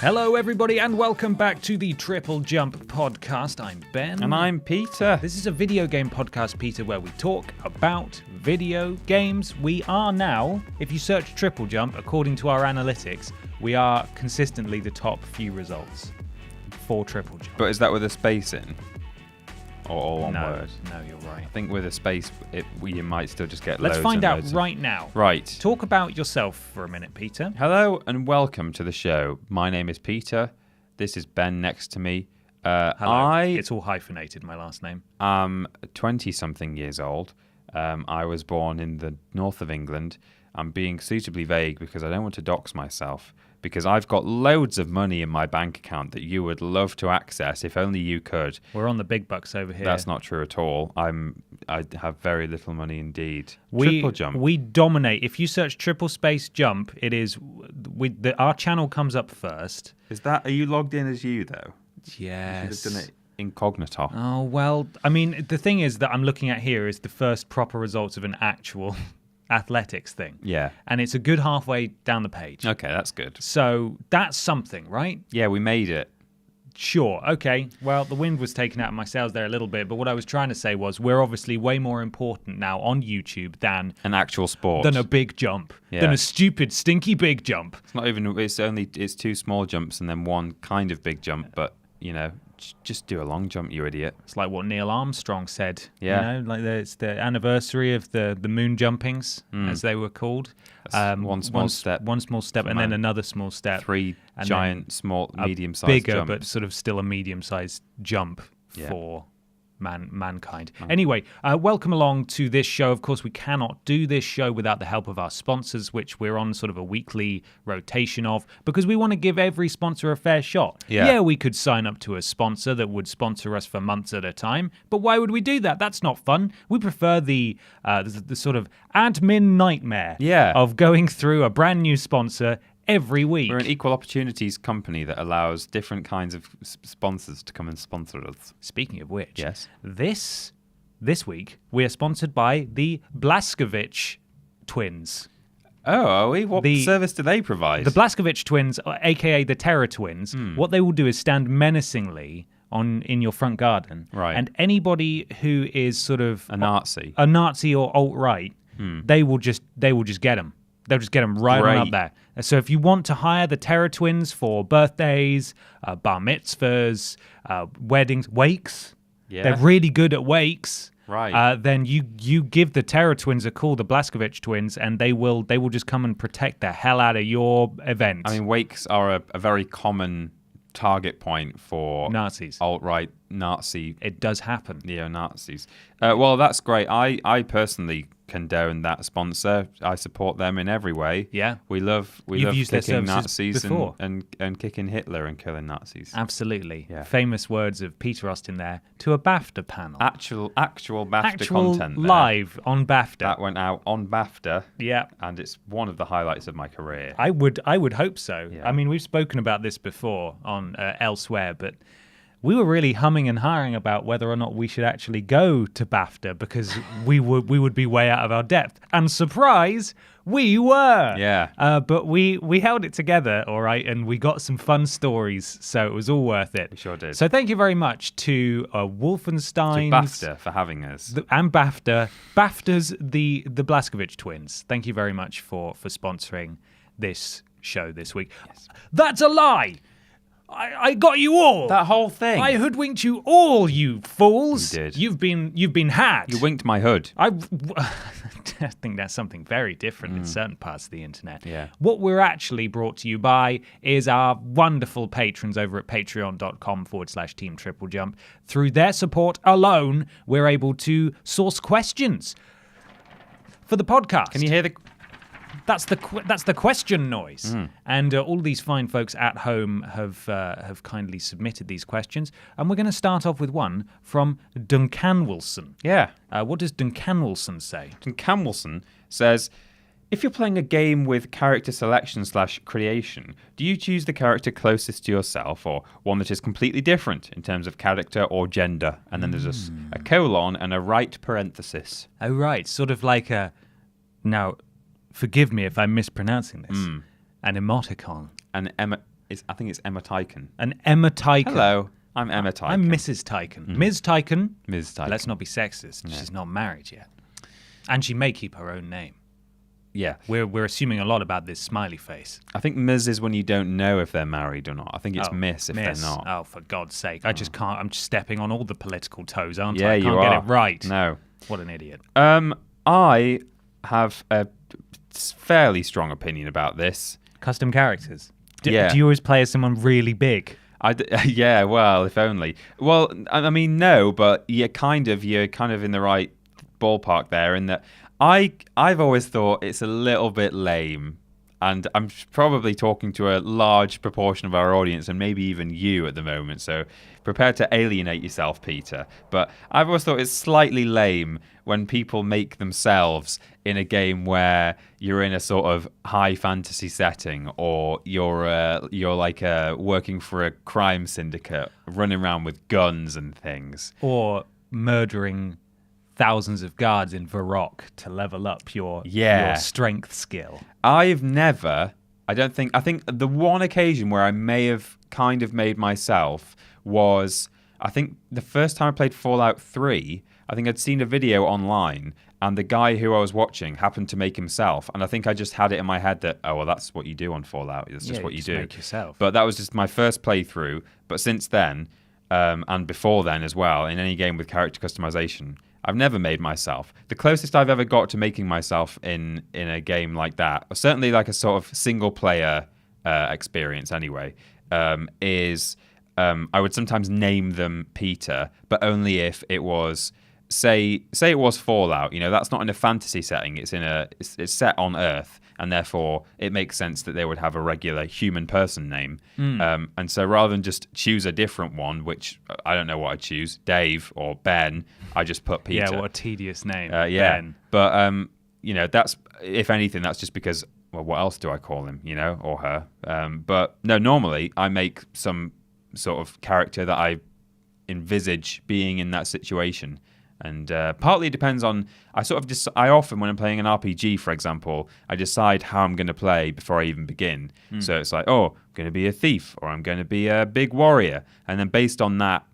Hello everybody and welcome back to the TripleJump podcast. I'm Ben. And I'm Peter. This is a video game podcast, Peter, where we talk about video games. We are now, if you search TripleJump, according to our analytics, we are consistently the top few results for TripleJump. But is that with a space in? Or all one No, word? no, you're right. I think with a space, you might still just get Let's loads find and out loads right now. Right. Talk about yourself for a minute, Peter. Hello and welcome to the show. My name is Peter. This is Ben next to me. Hello. It's all hyphenated, my last name. I'm 20-something years old. I was born in the north of England. I'm being suitably vague because I don't want to dox myself, because I've got loads of money in my bank account that you would love to access if only you could. We're on the big bucks over here. That's not true at all. I have very little money indeed. We TripleJump. dominate. If you search triple space jump, it is our channel comes up first. Are you logged in as you though? Yes. You should have done it incognito. Oh, well, I mean, the thing is that I'm looking at here is the first proper results of an actual athletics thing. Yeah. And it's a good halfway down the page. Okay, that's good. So that's something, right? Yeah, we made it. Sure. Okay. Well, the wind was taken out of my sails there a little bit, but what I was trying to say was we're obviously way more important now on YouTube than An actual sport. a big jump, Yeah. than a stupid, stinky big jump. It's not even. It's two small jumps and then one kind of big jump. But you know, just do a long jump, you idiot. It's like what Neil Armstrong said. Yeah. You know, like it's the anniversary of the moon jumpings, as they were called. One small step. One small step, and then another small step. Three and giant, small, medium-sized bigger, jumps. but sort of still a medium-sized jump Yeah. for mankind. Anyway, welcome along to this show. Of course, we cannot do this show without the help of our sponsors, which we're on sort of a weekly rotation of, because we want to give every sponsor a fair shot. Yeah. We could sign up to a sponsor that would sponsor us for months at a time, but why would we do that? That's not fun. We prefer the sort of admin nightmare of going through a brand new sponsor every week. We're an equal opportunities company that allows different kinds of sponsors to come and sponsor us. Speaking of which, Yes. this week we are sponsored by the Blaskovich twins. Oh, are we? What service do they provide? The Blaskovich twins, aka the Terror Twins, what they will do is stand menacingly in your front garden, Right. and anybody who is sort of a Nazi or alt-right, they will just get them. They'll just get them right on up there. So if you want to hire the Terror Twins for birthdays, bar mitzvahs, weddings, wakes, they're really good at wakes. Right. Then you give the Terror Twins a call, the Blaskovich twins, and they will just come and protect the hell out of your event. I mean, wakes are a very common target point for Nazis. Alt-right Nazi. It does happen. Neo-Nazis. Well, that's great. I personally condone that sponsor. I support them in every way. Yeah. We love used their kicking services Nazis before. and kicking Hitler and killing Nazis. Absolutely. Yeah. Famous words of Peter Austin there to a BAFTA panel. Actual BAFTA content there. Live on BAFTA. That went out on BAFTA. Yeah. And it's one of the highlights of my career. I would hope so. Yeah. I mean, we've spoken about this before on elsewhere, but we were really humming and hawing about whether or not we should actually go to BAFTA because we would be way out of our depth. And surprise, we were. Yeah. But we held it together, all right, and we got some fun stories, so it was all worth it. We sure did. So thank you very much to Wolfenstein. To BAFTA for having us. And BAFTA. BAFTA's the Blaskovich twins. Thank you very much for sponsoring this show this week. Yes. That's a lie. I got you all. That whole thing. I hoodwinked you all, you fools. You did. You've been had. You winked my hood. I think that's something very different in certain parts of the internet. Yeah. What we're actually brought to you by is our wonderful patrons over at patreon.com/Team TripleJump. Through their support alone, we're able to source questions for the podcast. Can you hear the... That's the question noise, and all these fine folks at home have kindly submitted these questions, and we're going to start off with one from Duncan Wilson. Yeah. What does Duncan Wilson say? Duncan Wilson says, if you're playing a game with character selection/creation, do you choose the character closest to yourself or one that is completely different in terms of character or gender? And then there's a colon and a right parenthesis. Oh, right, sort of like a Now, forgive me if I'm mispronouncing this. An emoticon. I think it's Emma Tyken. An Emma Tyken. Hello, I'm Emma Tyken. I'm Mrs. Tyken. Ms. Tyken. Ms. Tyken. Let's not be sexist. She's not married yet. And she may keep her own name. Yeah. We're assuming a lot about this smiley face. I think Ms. is when you don't know if they're married or not. I think it's Miss if they're not. Oh, for God's sake. I just can't. I'm just stepping on all the political toes, aren't I? Yeah, I can't you get are. it right. No. What an idiot. I have a fairly strong opinion about this. Custom characters. Do Yeah. you always play as someone really big? Yeah, well, if only. Well, I mean, no, but you're kind of in the right ballpark there in that I've always thought it's a little bit lame, and I'm probably talking to a large proportion of our audience and maybe even you at the moment, so prepare to alienate yourself, Peter. But I've always thought it's slightly lame when people make themselves in a game where you're in a sort of high fantasy setting, or you're like working for a crime syndicate, running around with guns and things, or murdering thousands of guards in Varrock to level up your strength skill. I think the one occasion where I may have kind of made myself was, I think the first time I played Fallout 3, I think I'd seen a video online and the guy who I was watching happened to make himself, and I think I just had it in my head that, oh, well, that's what you do on Fallout. That's just what you do. Make yourself. But that was just my first playthrough. But since then, and before then as well, in any game with character customization, I've never made myself. The closest I've ever got to making myself in a game like that, or certainly like a sort of single player experience anyway, is I would sometimes name them Peter, but only if it was, say it was Fallout. You know, that's not in a fantasy setting. It's set on Earth, and therefore it makes sense that they would have a regular human person name. And so rather than just choose a different one, which I don't know what I'd choose, Dave or Ben, I just put Peter. Yeah, what a tedious name. Ben. But you know, that's, if anything, that's just because, well, what else do I call him, you know, or her? But no, normally I make some sort of character that I envisage being in that situation. And partly it depends on, I often, when I'm playing an RPG, for example, I decide how I'm going to play before I even begin. So it's like, oh, I'm going to be a thief, or I'm going to be a big warrior. And then based on that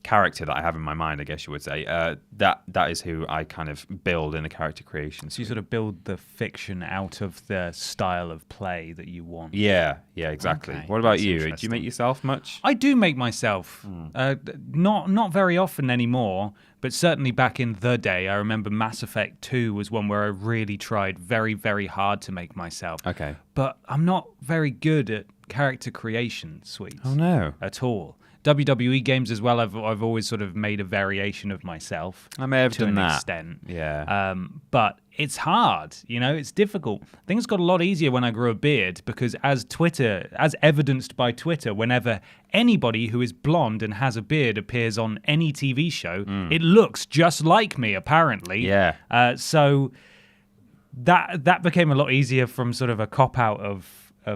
character that I have in my mind, I guess you would say, that is who I kind of build in the character creation. So you sort of build the fiction out of the style of play that you want. Yeah, exactly. Okay, what about that's you? Do you interesting. make yourself much? I do make myself. Not very often anymore, but certainly back in the day, I remember Mass Effect 2 was one where I really tried very, very hard to make myself. Okay. But I'm not very good at character creation, Sweets. Oh, no. At all. WWE games as well, I've always sort of made a variation of myself. I may have to done an that. extent. Yeah. But it's hard, you know, it's difficult. Things got a lot easier when I grew a beard because as evidenced by Twitter, whenever anybody who is blonde and has a beard appears on any TV show, it looks just like me, apparently. Yeah. So that became a lot easier from sort of a cop-out of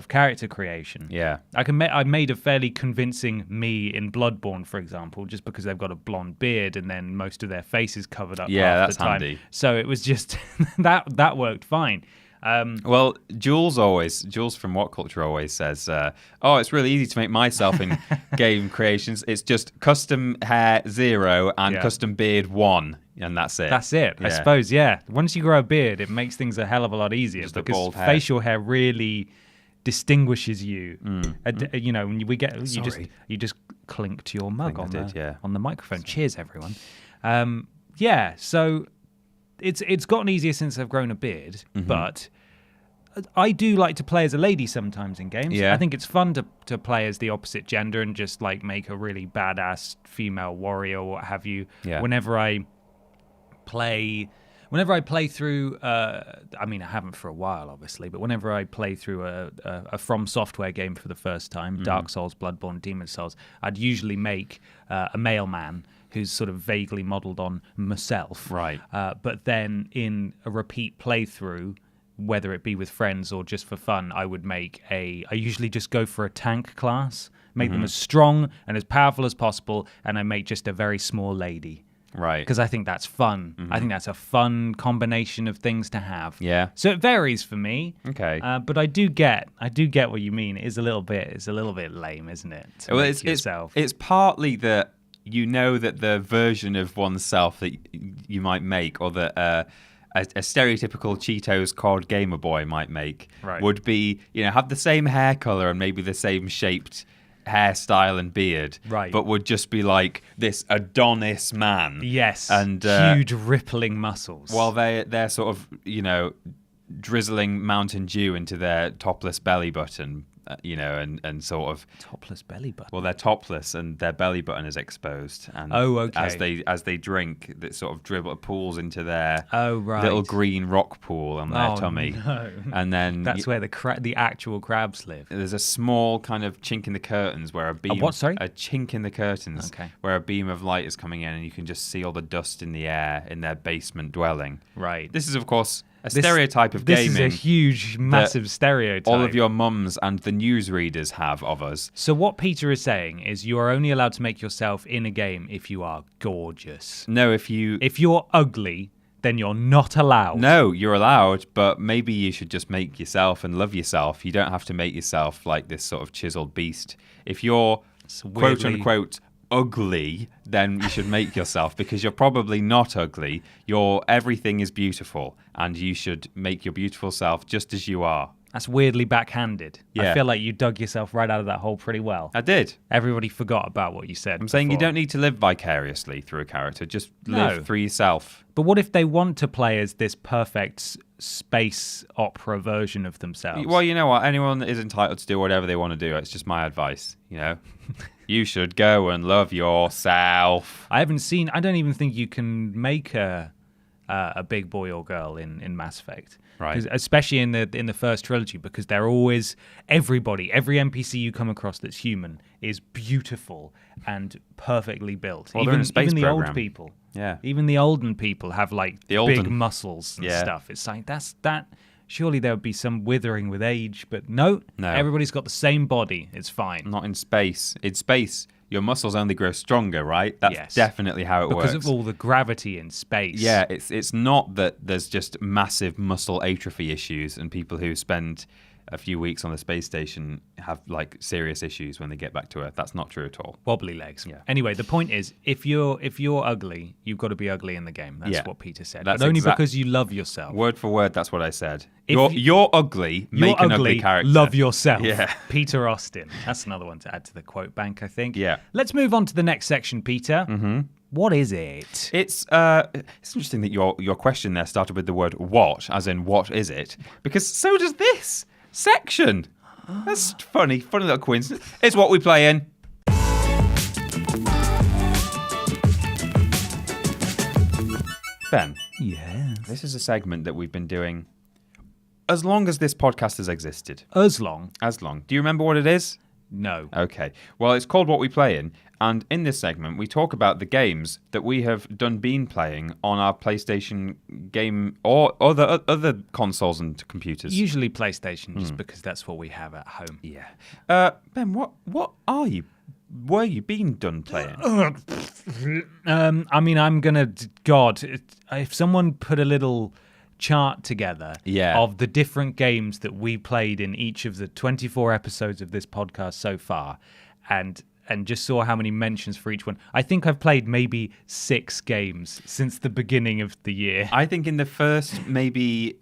character creation. Yeah. I made a fairly convincing me in Bloodborne, for example, just because they've got a blonde beard and then most of their face is covered up half that's the time. handy. So it was just that worked fine. Well, Jules from What Culture always says, oh, it's really easy to make myself in game creations. It's just custom hair 0 and custom beard 1. And that's it. That's it, I suppose, yeah. Once you grow a beard, it makes things a hell of a lot easier Just a because bald hair. facial hair really distinguishes you. You know, when we get you just clink to your mug on the microphone. Cheers, everyone. So it's gotten easier since I've grown a beard, but I do like to play as a lady sometimes in games. Yeah. I think it's fun to play as the opposite gender and just like make a really badass female warrior or what have you. Yeah. Whenever I play through, I mean, I haven't for a while, obviously, but whenever I play through a From Software game for the first time, Dark Souls, Bloodborne, Demon's Souls, I'd usually make a male man who's sort of vaguely modelled on myself. Right. But then in a repeat playthrough, whether it be with friends or just for fun, I usually just go for a tank class, make them as strong and as powerful as possible, and I make just a very small lady. Right. Because I think that's fun. I think that's a fun combination of things to have. Yeah. So it varies for me. Okay. But I do get what you mean. It's a little bit lame, isn't it? To make yourself. It's partly that you know that the version of oneself that you might make, or that a stereotypical Cheetos called Gamer Boy might make, would be, have the same hair color and maybe the same shaped hairstyle and beard, but would just be like this Adonis man. Yes, and huge rippling muscles. While they're sort of drizzling Mountain Dew into their topless belly button. And sort of topless belly button. Well, they're topless and their belly button is exposed. And as they drink, that sort of pools into their little green rock pool on their tummy. No. And then that's where the actual crabs live. There's a small kind of chink in the curtains where a beam. What? Sorry? A chink in the curtains. Okay. Where a beam of light is coming in, and you can just see all the dust in the air in their basement dwelling. Right. This is, of course, a stereotype of gaming. This is a huge, massive stereotype. All of your mums and the newsreaders have of us. So what Peter is saying is you are only allowed to make yourself in a game if you are gorgeous. No, if you're ugly, then you're not allowed. No, you're allowed, but maybe you should just make yourself and love yourself. You don't have to make yourself like this sort of chiseled beast. If you're quote-unquote ugly, then you should make yourself, because you're probably not ugly. Everything is beautiful, and you should make your beautiful self just as you are. That's weirdly backhanded. Yeah. I feel like you dug yourself right out of that hole pretty well. I did. Everybody forgot about what you said. I'm saying you don't need to live vicariously through a character. Just live through yourself. But what if they want to play as this perfect space opera version of themselves? Well, you know what? Anyone is entitled to do whatever they want to do. It's just my advice, You should go and love yourself. I don't even think you can make a big boy or girl in Mass Effect. Right. Especially in the first trilogy, because they're always every NPC you come across that's human is beautiful and perfectly built. Well, even the old people. Yeah. Even the olden people have like big muscles and stuff. It's like that. Surely there would be some withering with age, but no. Everybody's got the same body. It's fine. Not in space. In space, your muscles only grow stronger, right? That's definitely how it works. Because of all the gravity in space. Yeah, it's not that there's just massive muscle atrophy issues and people who spend a few weeks on the space station have like serious issues when they get back to Earth. That's not true at all. Wobbly legs. Yeah. Anyway, the point is, if you're ugly, you've got to be ugly in the game. That's what Peter said. That's but only because you love yourself. Word for word, that's what I said. You're ugly. Make an ugly character. Love yourself. Yeah. Peter Austin. That's another one to add to the quote bank, I think. Yeah. Let's move on to the next section, Peter. Mm-hmm. What is it? It's interesting that your question there started with the word "what," as in what is it? Because so does this section. That's funny little coincidence. It's what we play in. Ben. Yeah. This is a segment that we've been doing as long as this podcast has existed. As long. Do you remember what it is? No. Okay. Well, it's called What We Play In, and in this segment, we talk about the games that we have been playing on our PlayStation game or other consoles and computers. Usually PlayStation, just because that's what we have at home. Yeah. Ben, what are you? Were you done playing? I mean, I'm gonna. God, if someone put a little chart together of the different games that we played in each of the 24 episodes of this podcast so far, and just saw how many mentions for each one. I think I've played maybe 6 games since the beginning of the year. I think in the first maybe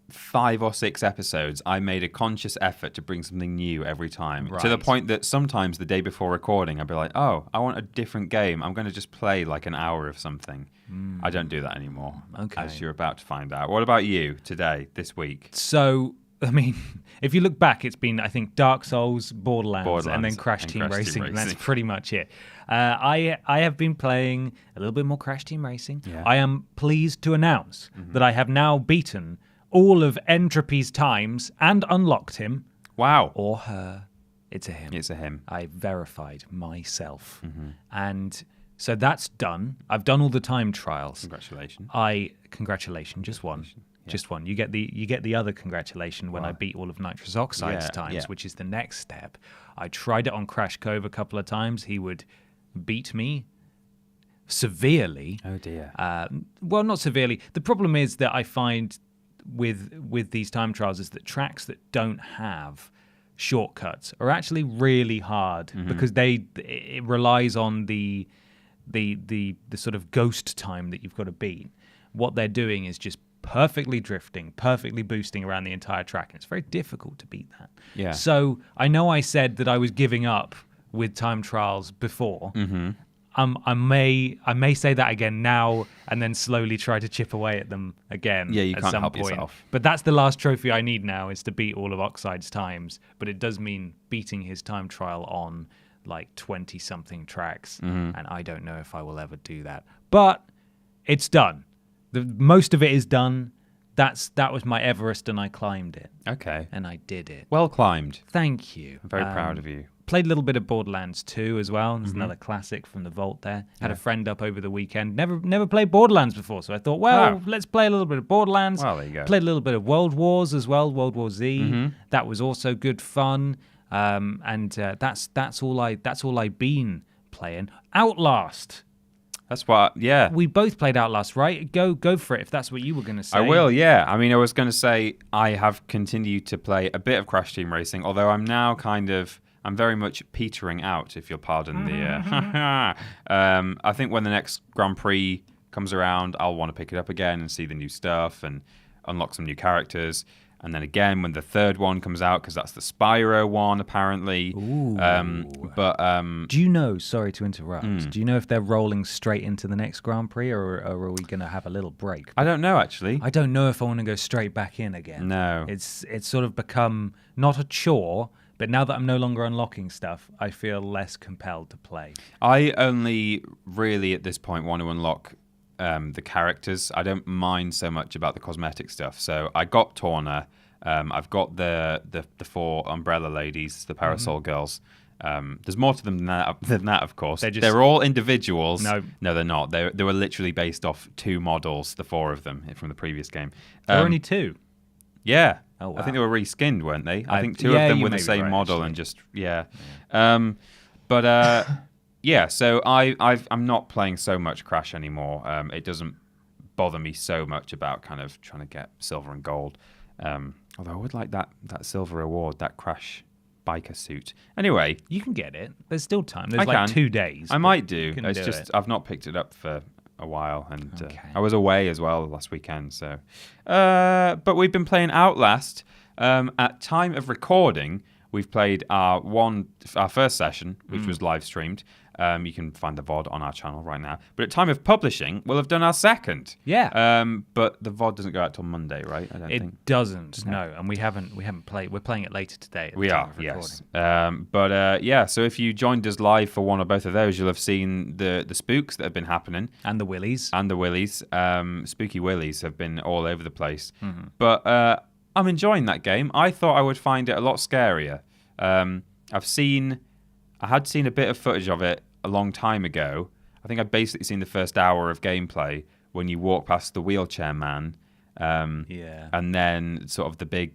5 or 6 episodes, I made a conscious effort to bring something new every time. Right. To the point that sometimes the day before recording, I'd be like, oh, I want a different game. I'm going to just play like an hour of something. I don't do that anymore, as you're about to find out. What about you today, this week? So, I mean, if you look back, it's been, I think, Dark Souls, Borderlands and then Crash Team Racing. And that's pretty much it. I have been playing a little bit more Crash Team Racing. Yeah. I am pleased to announce that I have now beaten all of Entropy's times and unlocked him. Wow. Or her. It's a him. It's a him. I verified myself. And so that's done. I've done all the time trials. Congratulations. Just one. Yeah. Just one. You get the other congratulation when I beat all of Nitrous Oxide's times, which is the next step. I tried it on Crash Cove a couple of times. He would beat me severely. Oh dear. Well, not severely. The problem is that I find with these time trials is that tracks that don't have shortcuts are actually really hard because it relies on the sort of ghost time that you've got to beat. What they're doing is just perfectly drifting, perfectly boosting around the entire track, and it's very difficult to beat that. Yeah. So I know I said that I was giving up with time trials before. I may say that again now and then slowly try to chip away at them again. Yeah, you at can't some help point. yourself. But that's the last trophy I need now, is to beat all of Oxide's times. But it does mean beating his time trial on like 20-something tracks, and I don't know if I will ever do that. But it's done. Most of it is done. That was my Everest, and I climbed it. Okay. And I did it. Well climbed. Thank you. I'm very proud of you. Played a little bit of Borderlands 2 as well. There's another classic from the vault there. Had a friend up over the weekend. Never played Borderlands before, so I thought, let's play a little bit of Borderlands. Well, there you go. Played a little bit of World Wars as well, World War Z. That was also good fun. That's all I've been playing. Outlast. That's what. Yeah. We both played Outlast, right? Go for it if that's what you were going to say. I will, yeah. I mean, I was going to say I have continued to play a bit of Crash Team Racing, although I'm very much petering out, if you'll pardon the... I think when the next Grand Prix comes around, I'll want to pick it up again and see the new stuff and unlock some new characters. And then again, when the third one comes out, because that's the Spyro one, apparently. Ooh. Do you know, sorry to interrupt, do you know if they're rolling straight into the next Grand Prix, or are we going to have a little break? I don't know, actually. I don't know if I want to go straight back in again. No. It's sort of become not a chore, but now that I'm no longer unlocking stuff, I feel less compelled to play. I only really, at this point, want to unlock the characters. I don't mind so much about the cosmetic stuff. So I got Torna. I've got the 4 umbrella ladies, the parasol girls. There's more to them than that, of course. They're all individuals. No, they're not. They were literally based off 2 models, the 4 of them from the previous game. There were only 2? Yeah. Oh, wow. I think they were reskinned, weren't they? I think 2 of them were the same model, and just, yeah. Yeah, so I'm not playing so much Crash anymore. It doesn't bother me so much about kind of trying to get silver and gold. Although I would like that silver award, that Crash biker suit. Anyway. You can get it. There's still time. There's 2 days. I might do. It's just I've not picked it up for a while, and I was away as well last weekend. So, but we've been playing Outlast. At time of recording, we've played our first session, which was live streamed. You can find the VOD on our channel right now. But at time of publishing, we'll have done our second. Yeah. But the VOD doesn't go out till Monday, right? I don't think it doesn't. No, and we haven't played. We're playing it later today. We are, yes. Yeah. So if you joined us live for one or both of those, you'll have seen the spooks that have been happening, and the willies. Spooky willies have been all over the place. But I'm enjoying that game. I thought I would find it a lot scarier. I had seen a bit of footage of it a long time ago. I think I'd basically seen the first hour of gameplay when you walk past the wheelchair man, and then sort of the big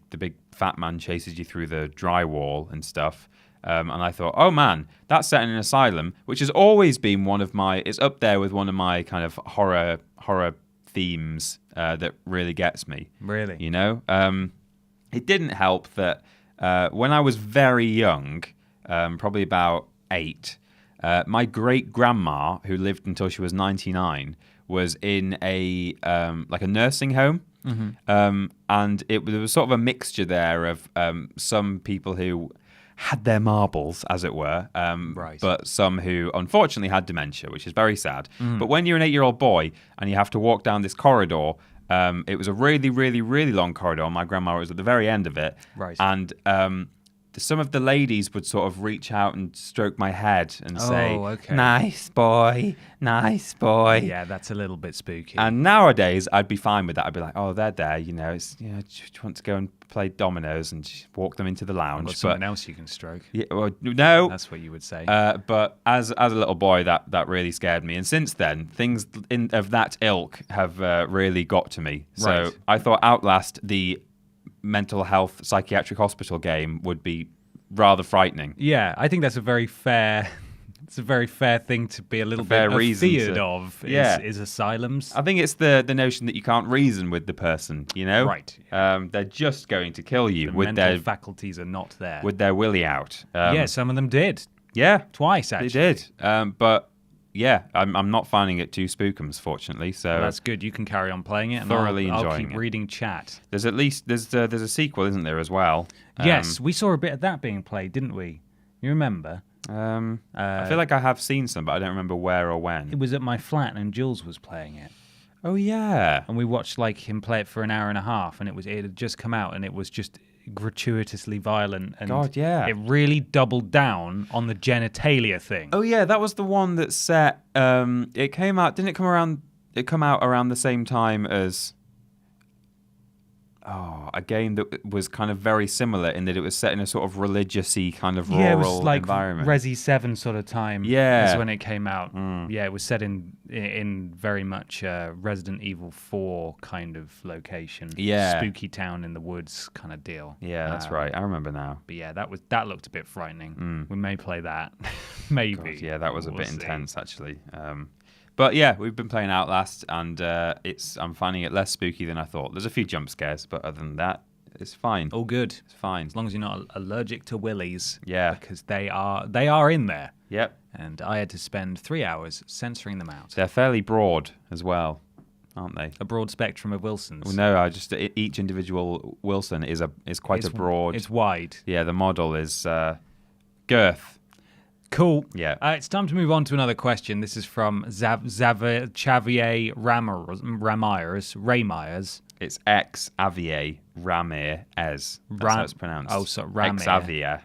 fat man chases you through the drywall and stuff. And I thought, oh man, that's set in an asylum, which has always been it's up there with one of my kind of horror themes that really gets me. Really? You know? It didn't help that when I was very young, probably about 8, my great-grandma, who lived until she was 99, was in a nursing home. And there was sort of a mixture there of some people who had their marbles, as it were, but some who unfortunately had dementia, which is very sad. But when you're an 8-year-old boy and you have to walk down this corridor, it was a really, really, really long corridor. My grandma was at the very end of it. Right. And some of the ladies would sort of reach out and stroke my head and say, nice boy, nice boy. Yeah, that's a little bit spooky. And nowadays, I'd be fine with that. I'd be like, oh, they're there, do you want to go and play dominoes and just walk them into the lounge. But someone else you can stroke. Yeah, well, no. That's what you would say. But as a little boy, that really scared me. And since then, things of that ilk have really got to me. So I thought Outlast, the mental health psychiatric hospital game, would be rather frightening. Yeah, I think that's a very fair It's a very fair thing to be a little fair bit reason feared to- of. Yeah. Is asylums. I think it's the notion that you can't reason with the person, you know? Right. They're just going to kill you The with mental faculties are not there. with their willy out. Yeah, some of them did. Yeah. Twice, actually. They did. But yeah, I'm not finding it too spookums, fortunately. So Well, that's good. You can carry on playing it, and Thoroughly I'll enjoying keep it. reading chat. there's a sequel, isn't there, as well? Yes, we saw a bit of that being played, didn't we? You remember? I feel like I have seen some, but I don't remember where or when. It was at my flat, and Jules was playing it, Oh yeah. and we watched like him play it for an hour and a half, and it had just come out, and it was just gratuitously violent, and God, yeah. it really doubled down on the genitalia thing. Oh yeah, that was the one that set. It came out. Didn't it come around? It come out around the same time as. Oh, a game that was kind of very similar in that it was set in a sort of religious-y kind of rural Yeah, it was like environment. Resi 7 sort of time. Yeah. That's when it came out. Yeah, it was set in very much Resident Evil 4 kind of location. Yeah. Spooky town in the woods kind of deal. Yeah, that's right. I remember now. But yeah, that looked a bit frightening. We may play that. Maybe. God, yeah, that was a We'll bit see. intense actually. But yeah, we've been playing Outlast, and I'm finding it less spooky than I thought. There's a few jump scares, but other than that, it's fine. All good. It's fine. As long as you're not allergic to willies. Yeah. Because they are in there. Yep. And I had to spend 3 hours censoring them out. They're fairly broad as well, aren't they? A broad spectrum of Wilsons. Well, no, each individual Wilson is quite a broad. It's wide. Yeah, the model is girth. Cool. Yeah. It's time to move on to another question. This is from Xavier Ramirez. It's X Xavier Ramirez. That's how it's pronounced. Oh, so Ramir. Xavier.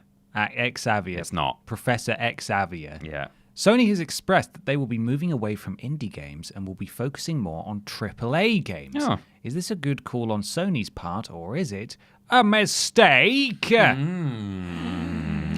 Xavier. It's not. Professor Xavier. Yeah. Sony has expressed that they will be moving away from indie games and will be focusing more on AAA games. Oh. Is this a good call on Sony's part, or is it a mistake?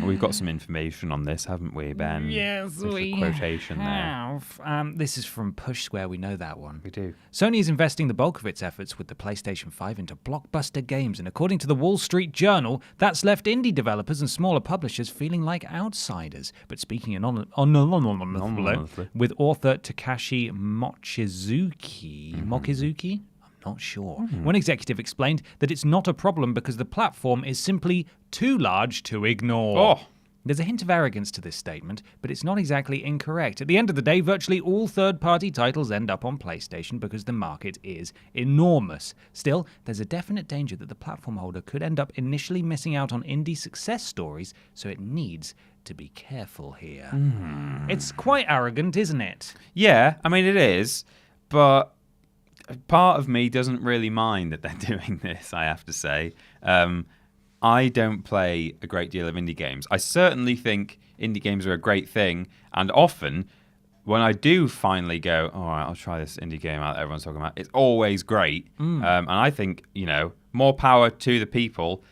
We've got some information on this, haven't we, Ben? Yes, There's we a quotation there. have. This is from Push Square. We know that one. We do. Sony is investing the bulk of its efforts with the PlayStation 5 into blockbuster games, and according to the Wall Street Journal, that's left indie developers and smaller publishers feeling like outsiders. But speaking anonymously, with author Takashi Mochizuki, not sure. One executive explained that it's not a problem because the platform is simply too large to ignore. Oh. There's a hint of arrogance to this statement, but it's not exactly incorrect. At the end of the day, virtually all third-party titles end up on PlayStation because the market is enormous. Still, there's a definite danger that the platform holder could end up initially missing out on indie success stories, so it needs to be careful here. It's quite arrogant, isn't it? Yeah, I mean, it is, but part of me doesn't really mind that they're doing this, I have to say. I don't play a great deal of indie games. I certainly think indie games are a great thing, and often when I do finally go, all right, I'll try this indie game out that everyone's talking about, it's always great. And I think, more power to the people.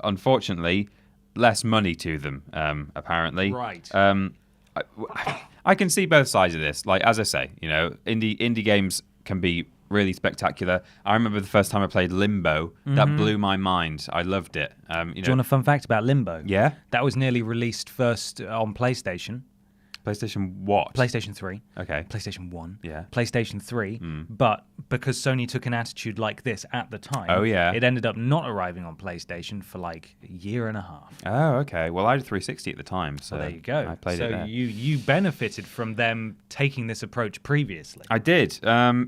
Unfortunately, less money to them, apparently. Right. I can see both sides of this. Like, as I say, indie games can be really spectacular. I remember the first time I played Limbo. That blew my mind. I loved it. Do you want a fun fact about Limbo? Yeah? That was nearly released first on PlayStation. PlayStation what? PlayStation 3. Okay. PlayStation 1. Yeah. PlayStation 3. But because Sony took an attitude like this at the time, Oh, yeah. it ended up not arriving on PlayStation for like a year and a half. Oh, okay. Well, I had a 360 at the time, so There you go. I played it there. you benefited from them taking this approach previously. I did.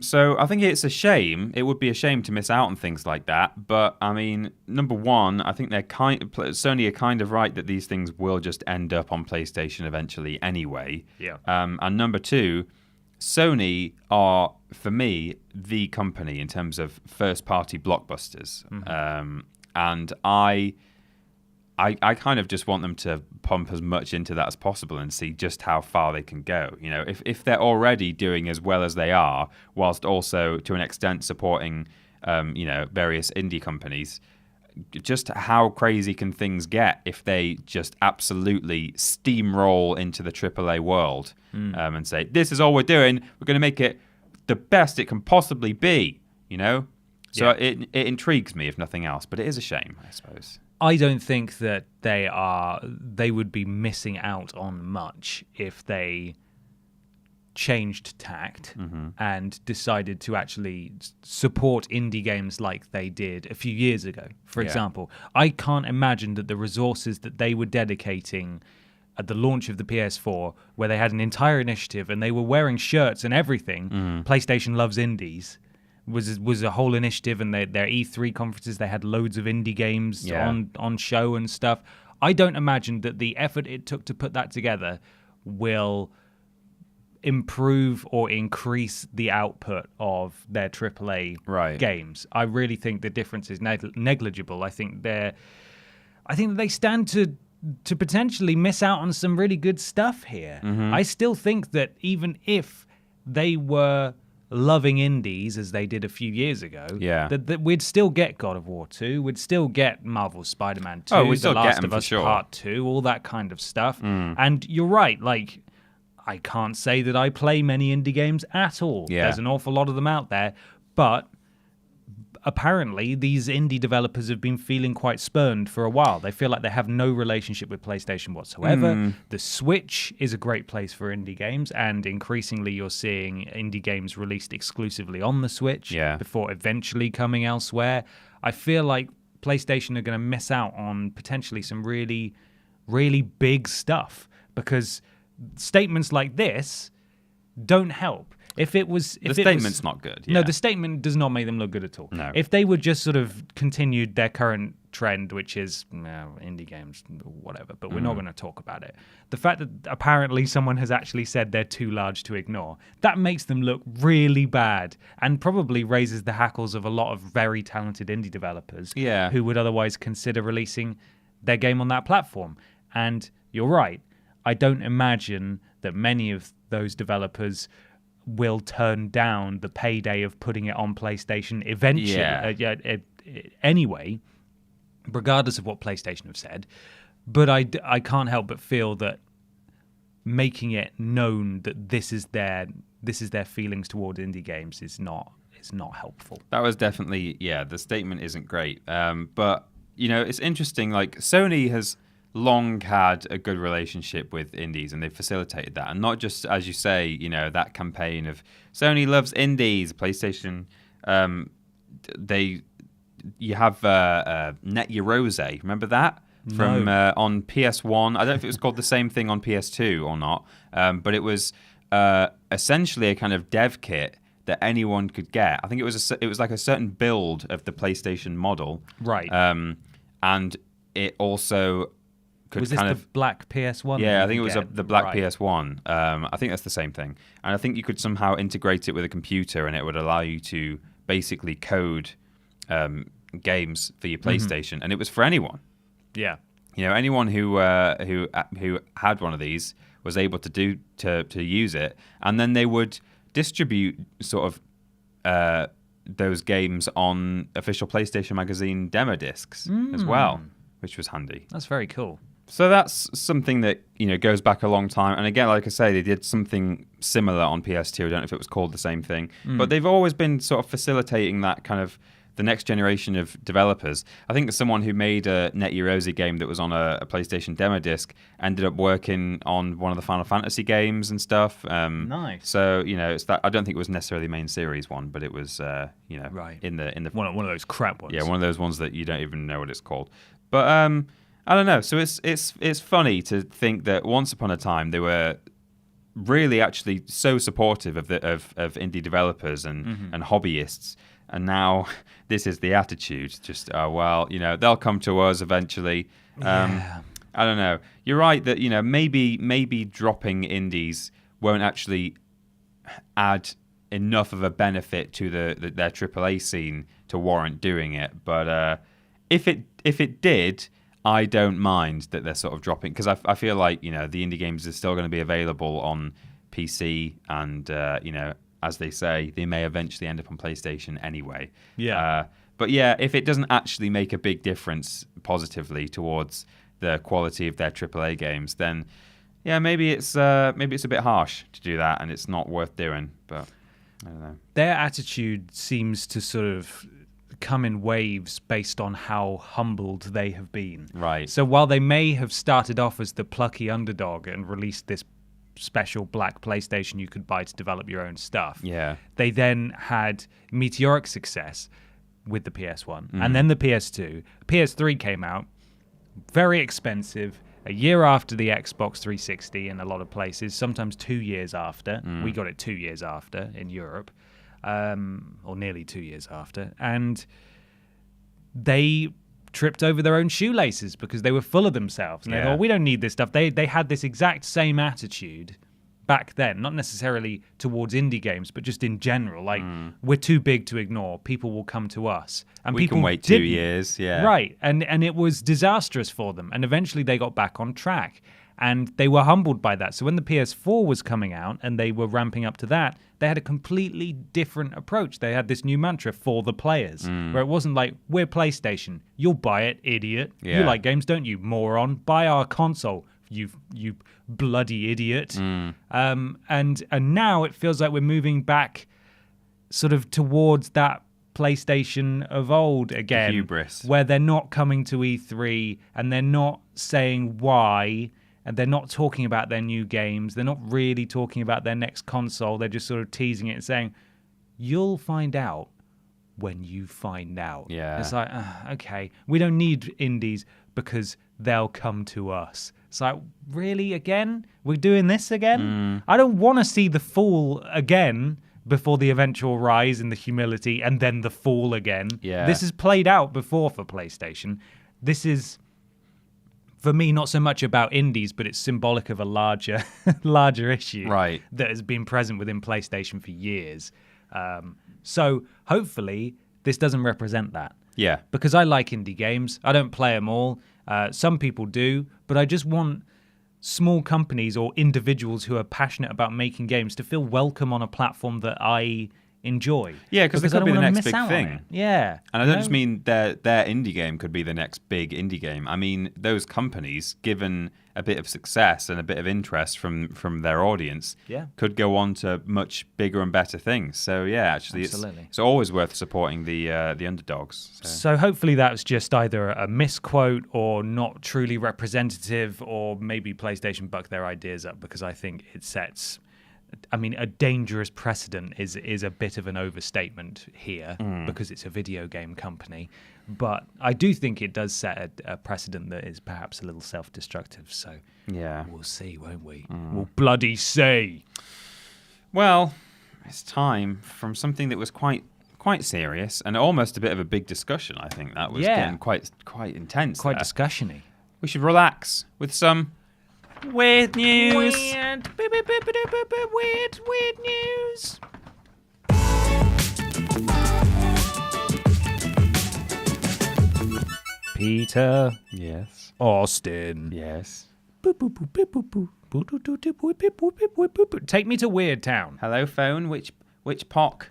So I think it's a shame. It would be a shame to miss out on things like that. But I mean, number one, I think Sony are kind of right that these things will just end up on PlayStation eventually anyway. Yeah. And number two, Sony are, for me, the company in terms of first-party blockbusters. And I kind of just want them to pump as much into that as possible and see just how far they can go. If they're already doing as well as they are, whilst also to an extent supporting, various indie companies, just how crazy can things get if they just absolutely steamroll into the AAA world and say, this is all we're doing. We're going to make it the best it can possibly be, So it intrigues me, if nothing else, but it is a shame, I suppose. I don't think that they would be missing out on much if they changed tact and decided to actually support indie games like they did a few years ago. For example, I can't imagine that the resources that they were dedicating at the launch of the PS4, where they had an entire initiative and they were wearing shirts and everything, PlayStation Loves Indies, was a whole initiative, and their E3 conferences, they had loads of indie games on show and stuff. I don't imagine that the effort it took to put that together will improve or increase the output of their AAA games. I really think the difference is negligible. I think that they stand to potentially miss out on some really good stuff here. I still think that even if they were loving indies as they did a few years ago, that we'd still get God of War 2, we'd still get Marvel's Spider-Man 2, The Last of Us Part 2, all that kind of stuff. And you're right, like, I can't say that I play many indie games at all. There's an awful lot of them out there, but apparently these indie developers have been feeling quite spurned for a while. They feel like they have no relationship with PlayStation whatsoever. The Switch is a great place for indie games, and increasingly you're seeing indie games released exclusively on the Switch before eventually coming elsewhere. I feel like PlayStation are going to miss out on potentially some really, really big stuff, because statements like this don't help. The statement's not good. No, the statement does not make them look good at all. No. If they would just sort of continued their current trend, which is indie games, whatever, but we're not going to talk about it. The fact that apparently someone has actually said they're too large to ignore, that makes them look really bad, and probably raises the hackles of a lot of very talented indie developers who would otherwise consider releasing their game on that platform. And you're right. I don't imagine that many of those developers will turn down the payday of putting it on PlayStation eventually, anyway, regardless of what PlayStation have said. But I can't help but feel that making it known that this is their feelings toward indie games is not helpful. That was definitely the statement isn't great. But it's interesting. Like, Sony has long had a good relationship with indies, and they've facilitated that. And not just, as you say, that campaign of Sony loves indies, PlayStation. You have Net Your Rose. Remember that? From on PS1. I don't know if it was called the same thing on PS2 or not, but it was essentially a kind of dev kit that anyone could get. I think it was like a certain build of the PlayStation model, right? And it also was this the black PS1? Yeah, I think it was the black PS1. I think that's the same thing. And I think you could somehow integrate it with a computer, and it would allow you to basically code games for your PlayStation, and it was for anyone. Yeah, anyone who had one of these was able to use it, and then they would distribute sort of those games on official PlayStation Magazine demo discs as well, which was handy. That's very cool. So that's something that goes back a long time. And again, like I say, they did something similar on PS2. I don't know if it was called the same thing, but they've always been sort of facilitating that kind of the next generation of developers. I think someone who made a Net Your Rose game that was on a PlayStation demo disc ended up working on one of the Final Fantasy games and stuff. Nice. So it's that. I don't think it was necessarily the main series one, but it was right in the one of those crap ones. Yeah, one of those ones that you don't even know what it's called. But I don't know. So it's funny to think that once upon a time they were really actually so supportive of indie developers and hobbyists. And now this is the attitude. Just, they'll come to us eventually. I don't know. You're right that, maybe dropping indies won't actually add enough of a benefit to their AAA scene to warrant doing it. But if it did, I don't mind that they're sort of dropping. Because I feel like, the indie games are still going to be available on PC and, as they say, they may eventually end up on PlayStation anyway. Yeah. But if it doesn't actually make a big difference positively towards the quality of their AAA games, then maybe it's a bit harsh to do that, and it's not worth doing. But I don't know. Their attitude seems to sort of come in waves based on how humbled they have been. Right. So while they may have started off as the plucky underdog and released this special black PlayStation you could buy to develop your own stuff, Yeah. they then had meteoric success with the PS1 and then the PS2. PS3 came out, very expensive, a year after the Xbox 360 in a lot of places, sometimes 2 years after. We got it 2 years after in Europe, or nearly 2 years after. And they tripped over their own shoelaces because they were full of themselves. And they thought, we don't need this stuff. They had this exact same attitude back then, not necessarily towards indie games, but just in general. Like, we're too big to ignore. People will come to us. And We people can wait 2 years, yeah. Right. And it was disastrous for them. And eventually they got back on track. And they were humbled by that. So when the PS4 was coming out and they were ramping up to that, they had a completely different approach. They had this new mantra for the players, where it wasn't like, we're PlayStation. You'll buy it, idiot. Yeah. You like games, don't you, moron? Buy our console, you bloody idiot. And now it feels like we're moving back sort of towards that PlayStation of old again. Hubris. Where they're not coming to E3 and they're not saying why, and they're not talking about their new games. They're not really talking about their next console. They're just sort of teasing it and saying, you'll find out when you find out. Yeah. It's like, okay, we don't need indies because they'll come to us. It's like, really, again? We're doing this again? I don't want to see the fall again before the eventual rise and the humility and then the fall again. Yeah. This has played out before for PlayStation. This is, for me, not so much about indies, but it's symbolic of a larger issue Right. that has been present within PlayStation for years. So hopefully this doesn't represent that. Yeah. Because I like indie games. I don't play them all. Some people do, but I just want small companies or individuals who are passionate about making games to feel welcome on a platform that I enjoy. Yeah, because it I could don't be the wanna next miss big out on thing. it. Yeah. And I don't just mean their indie game could be the next big indie game. I mean, those companies, given a bit of success and a bit of interest from their audience, could go on to much bigger and better things. So, yeah, actually, it's always worth supporting the underdogs. So hopefully that's just either a misquote or not truly representative, or maybe PlayStation bucked their ideas up, because I think it sets... I mean, a dangerous precedent is a bit of an overstatement here because it's a video game company. But I do think it does set a precedent that is perhaps a little self-destructive. So yeah, we'll see, won't we? We'll bloody see. Well, it's time from something that was quite serious and almost a bit of a big discussion. I think that was getting quite intense. Quite discussion-y. We should relax with some weird news. Weird news. Peter. Yes. Austin. Yes. Take me to Weird Town. Hello, phone. Which POC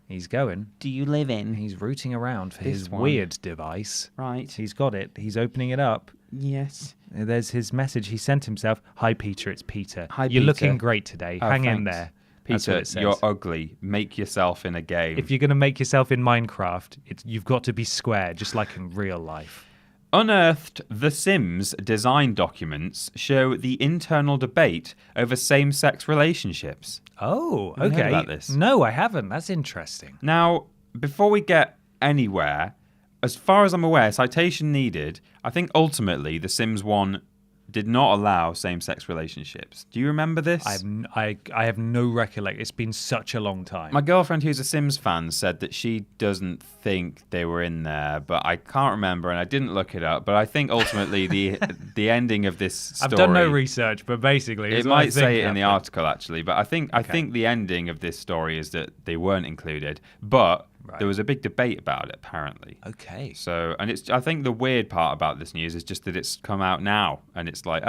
He's going. do you live in? He's rooting around for his one. weird device. Right. He's got it. He's opening it up. Yes. There's his message he sent himself. Hi, Peter. It's Peter. Hi, You're Peter. looking great today. Oh, Hang in thanks. there. That's what Peter, it says. you're ugly. Make yourself in a game. If you're going to make yourself in Minecraft, you've got to be square, just like in real life. Unearthed The Sims design documents show the internal debate over same-sex relationships. Oh, Have you okay. heard about this? No, I haven't. That's interesting. Now, before we get anywhere, as far as I'm aware, citation needed, I think ultimately The Sims 1 did not allow same-sex relationships. Do you remember this? I have no recollection. It's been such a long time. My girlfriend, who's a Sims fan, said that she doesn't think they were in there, but I can't remember, and I didn't look it up. But I think ultimately the ending of this story... I've done no research, but basically... It might say it in the article, actually, but I think the ending of this story is that they weren't included, but... Right. There was a big debate about it, apparently. Okay. So, and I think the weird part about this news is just that it's come out now, and it's like,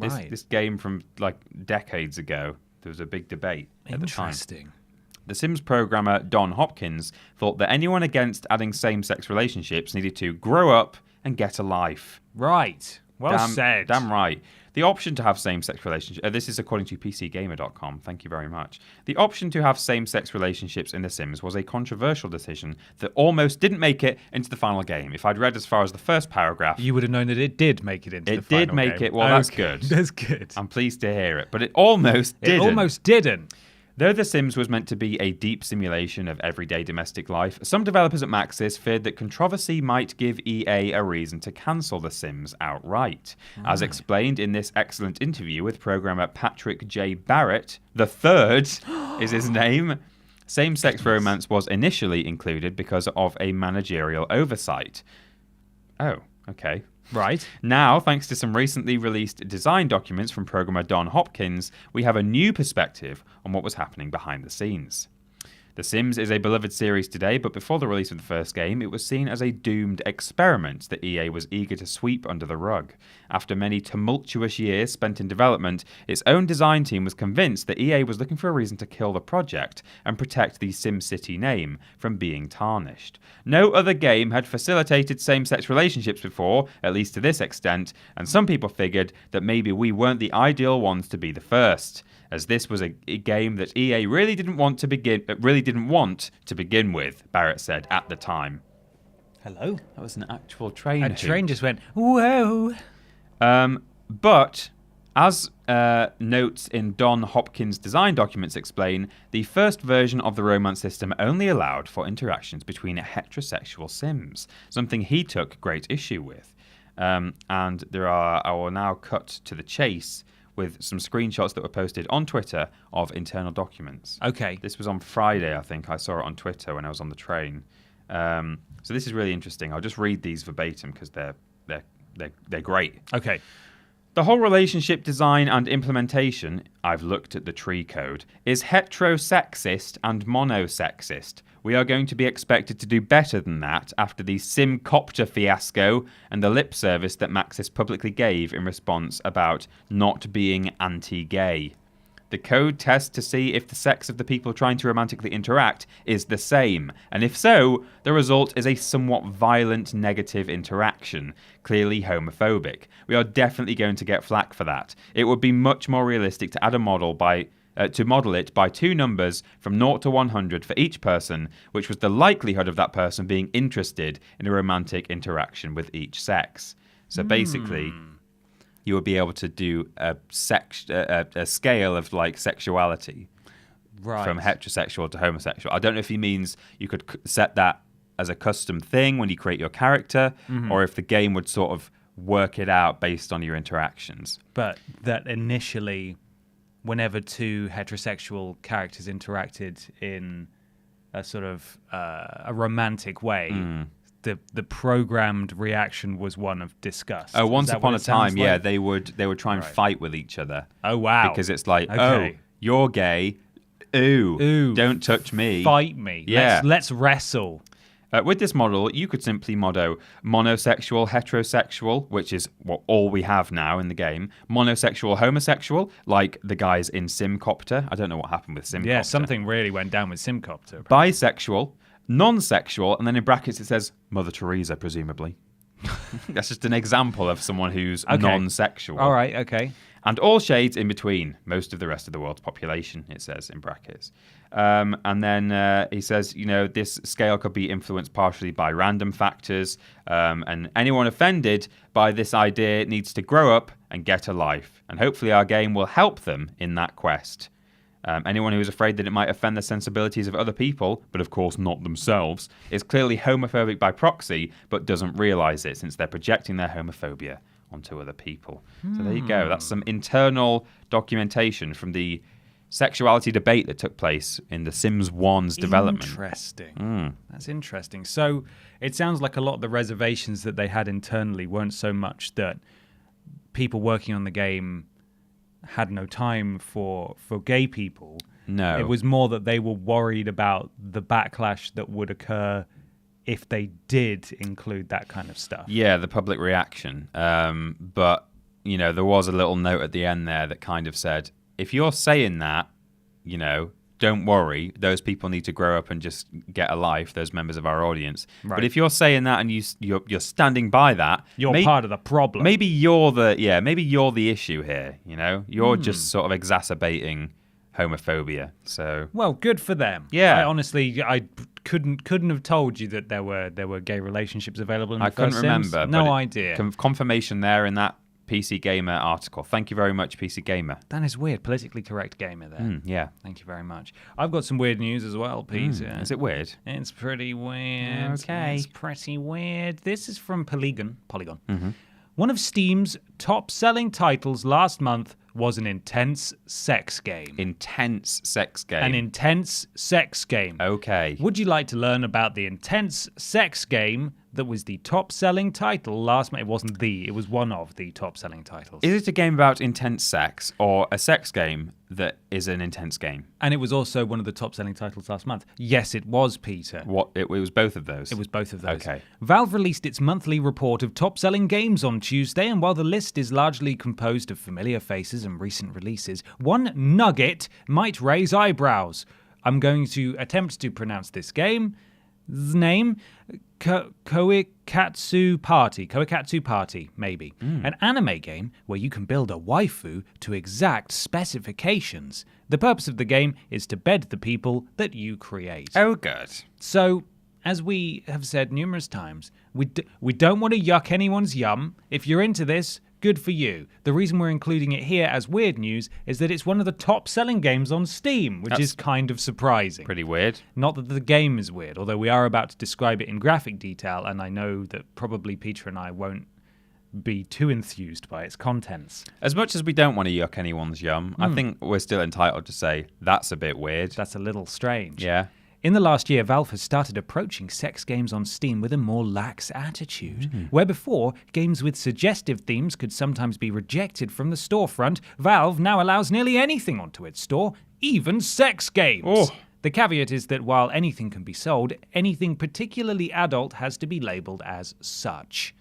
this game from like decades ago, there was a big debate at the time. Interesting. The Sims programmer Don Hopkins thought that anyone against adding same-sex relationships needed to grow up and get a life. Right. Well said. Damn right. The option to have same-sex relationships... this is according to PCGamer.com. Thank you very much. The option to have same-sex relationships in The Sims was a controversial decision that almost didn't make it into the final game. If I'd read as far as the first paragraph... You would have known that it did make it into the final game. It did make it. Well, that's good. That's good. I'm pleased to hear it. But it almost didn't. It almost didn't. Though The Sims was meant to be a deep simulation of everyday domestic life, some developers at Maxis feared that controversy might give EA a reason to cancel The Sims outright. As explained in this excellent interview with programmer Patrick J. Barrett, the third is his name, same-sex romance was initially included because of a managerial oversight. Oh, okay. Right. Now, thanks to some recently released design documents from programmer Don Hopkins, we have a new perspective on what was happening behind the scenes. The Sims is a beloved series today, but before the release of the first game, it was seen as a doomed experiment that EA was eager to sweep under the rug. After many tumultuous years spent in development, its own design team was convinced that EA was looking for a reason to kill the project and protect the SimCity name from being tarnished. No other game had facilitated same-sex relationships before, at least to this extent, and some people figured that maybe we weren't the ideal ones to be the first, as this was a game that EA really didn't want to begin with, Barrett said at the time. Hello? That was an actual train. A train just went, whoa. But, as notes in Don Hopkins' design documents explain, the first version of the romance system only allowed for interactions between heterosexual Sims, something he took great issue with. And I will now cut to the chase with some screenshots that were posted on Twitter of internal documents. Okay. This was on Friday, I think. I saw it on Twitter when I was on the train. So this is really interesting. I'll just read these verbatim because they're great. Okay. The whole relationship design and implementation, I've looked at the tree code, is heterosexist and monosexist. We are going to be expected to do better than that after the Simcopter fiasco and the lip service that Maxis publicly gave in response about not being anti-gay. The code tests to see if the sex of the people trying to romantically interact is the same, and if so, the result is a somewhat violent negative interaction, clearly homophobic. We are definitely going to get flack for that. It would be much more realistic to add a model to model it by two numbers from 0 to 100 for each person, which was the likelihood of that person being interested in a romantic interaction with each sex. So basically, you would be able to do a scale of like sexuality from heterosexual to homosexual. I don't know if he means you could set that as a custom thing when you create your character, or if the game would sort of work it out based on your interactions. But that initially, whenever two heterosexual characters interacted in a sort of a romantic way, the programmed reaction was one of disgust. Oh, once upon a time, yeah, they would try and fight with each other. Oh, wow. Because it's like, oh, you're gay. Ooh, don't touch me. Fight me. Yeah. Let's wrestle. With this model, you could simply motto monosexual, heterosexual, which is all we have now in the game. Monosexual, homosexual, like the guys in Simcopter. I don't know what happened with Simcopter. Yeah, something really went down with Simcopter. Bisexual, non-sexual, and then in brackets it says Mother Teresa, presumably. That's just an example of someone who's non-sexual. All right, okay. And all shades in between, most of the rest of the world's population, it says in brackets. And then he says, this scale could be influenced partially by random factors, and anyone offended by this idea needs to grow up and get a life. And hopefully our game will help them in that quest. Anyone who is afraid that it might offend the sensibilities of other people, but of course not themselves, is clearly homophobic by proxy, but doesn't realise it since they're projecting their homophobia onto other people. So there you go. That's some internal documentation from the sexuality debate that took place in The Sims 1's development. Interesting. That's interesting. So it sounds like a lot of the reservations that they had internally weren't so much that people working on the game had no time for gay people. No. It was more that they were worried about the backlash that would occur if they did include that kind of stuff. Yeah, the public reaction. But, there was a little note at the end there that kind of said, if you're saying that, don't worry, those people need to grow up and just get a life, those members of our audience. Right. But if you're saying that and you're standing by that, you're part of the problem. Maybe you're the issue here, you know? You're just sort of exacerbating homophobia. So well, good for them. Yeah. I couldn't have told you that there were gay relationships available in the I couldn't first remember. Sims. but No idea. Confirmation there in that PC Gamer article. Thank you very much, PC Gamer. That is weird. Politically correct gamer there. Yeah. Thank you very much. I've got some weird news as well, Peter. Is it weird? It's pretty weird. Okay. It's pretty weird. This is from Polygon. Mm-hmm. One of Steam's top-selling titles last month was an intense sex game. Intense sex game. An intense sex game. Okay. Would you like to learn about the intense sex game that was the top-selling title last month? It wasn't it was one of the top-selling titles. Is it a game about intense sex or a sex game that is an intense game? And it was also one of the top-selling titles last month. Yes, it was, Peter. What? It was both of those? It was both of those. Okay. Valve released its monthly report of top-selling games on Tuesday, and while the list is largely composed of familiar faces and recent releases, one nugget might raise eyebrows. I'm going to attempt to pronounce this game's name. Koikatsu Party, maybe. An anime game where you can build a waifu to exact specifications. The purpose of the game is to bed the people that you create. Oh, good. So, as we have said numerous times, we don't want to yuck anyone's yum. If you're into this, good for you. The reason we're including it here as weird news is that it's one of the top-selling games on Steam, which is kind of surprising. Pretty weird. Not that the game is weird, although we are about to describe it in graphic detail, and I know that probably Peter and I won't be too enthused by its contents. As much as we don't want to yuck anyone's yum, I think we're still entitled to say that's a bit weird. That's a little strange. Yeah. In the last year, Valve has started approaching sex games on Steam with a more lax attitude. Where before, games with suggestive themes could sometimes be rejected from the storefront, Valve now allows nearly anything onto its store, even sex games. Oh. The caveat is that while anything can be sold, anything particularly adult has to be labeled as such.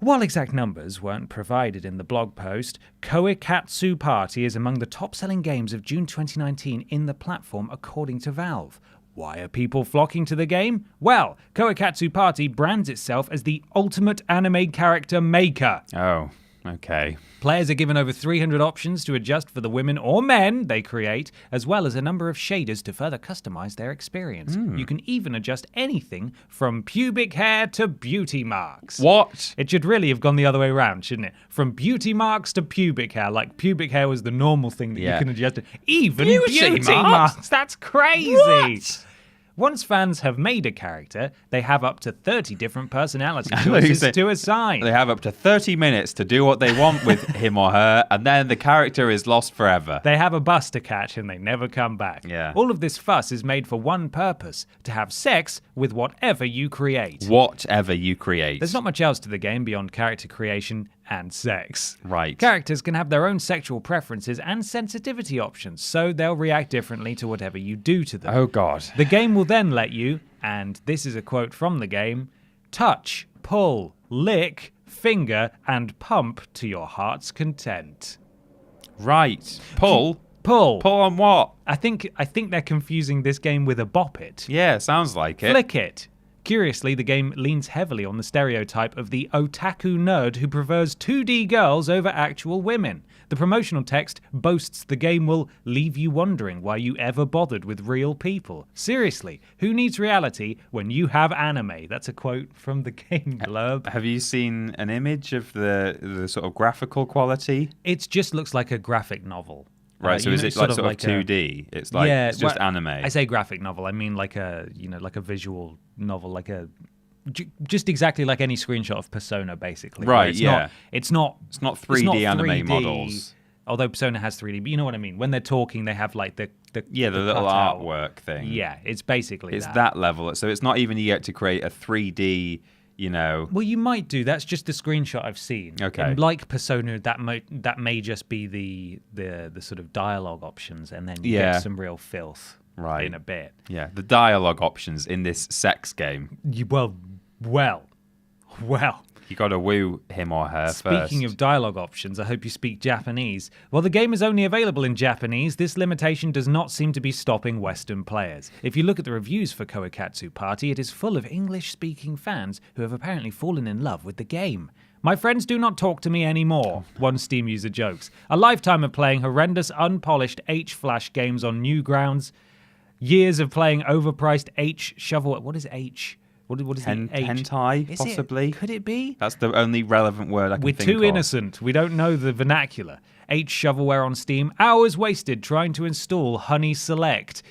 While exact numbers weren't provided in the blog post, Koikatsu Party is among the top-selling games of June 2019 in the platform, according to Valve. Why are people flocking to the game? Well, Koikatsu Party brands itself as the ultimate anime character maker. Oh, okay. Players are given over 300 options to adjust for the women or men they create, as well as a number of shaders to further customize their experience. You can even adjust anything from pubic hair to beauty marks. What? It should really have gone the other way around, shouldn't it? From beauty marks to pubic hair. Like pubic hair was the normal thing that you can adjust. Even beauty marks. That's crazy. What? Once fans have made a character, they have up to 30 different personality choices to assign. They have up to 30 minutes to do what they want with him or her, and then the character is lost forever. They have a bus to catch and they never come back. Yeah. All of this fuss is made for one purpose, to have sex with whatever you create. Whatever you create. There's not much else to the game beyond character creation and sex. Right. Characters can have their own sexual preferences and sensitivity options, so they'll react differently to whatever you do to them. Oh, God. The game will then let you, and this is a quote from the game, touch, pull, lick, finger, and pump to your heart's content. Right. Pull? Pull. Pull on what? I think they're confusing this game with a bop it. Yeah, sounds like it. Flick it. Curiously, the game leans heavily on the stereotype of the otaku nerd who prefers 2D girls over actual women. The promotional text boasts the game will leave you wondering why you ever bothered with real people. Seriously, who needs reality when you have anime? That's a quote from the game blurb. Have you seen an image of the sort of graphical quality? It just looks like a graphic novel. Right, so is it like sort of 2D? It's like it's just anime. I say graphic novel. I mean like a visual novel, like just exactly like any screenshot of Persona, basically. Right. It's not 3D anime models. Although Persona has 3D, but you know what I mean. When they're talking, they have like the little cutout. artwork thing. Yeah, it's basically it's that level. So it's not even you get to create a 3D. Well, you might do. That's just the screenshot I've seen. Okay. And like Persona, that may just be the sort of dialogue options, and then you get some real filth in a bit. Yeah, the dialogue options in this sex game. Well. You got to woo him or her first. Speaking of dialogue options, I hope you speak Japanese. While the game is only available in Japanese, this limitation does not seem to be stopping Western players. If you look at the reviews for Koikatsu Party, it is full of English-speaking fans who have apparently fallen in love with the game. My friends do not talk to me anymore, one Steam user jokes. A lifetime of playing horrendous, unpolished H-Flash games on new grounds. Years of playing overpriced H-shovel... What is H? What is the H? Hentai, Is possibly. Could it be? That's the only relevant word I can think of. We're too innocent. We don't know the vernacular. H-shovelware on Steam. Hours wasted trying to install Honey Select.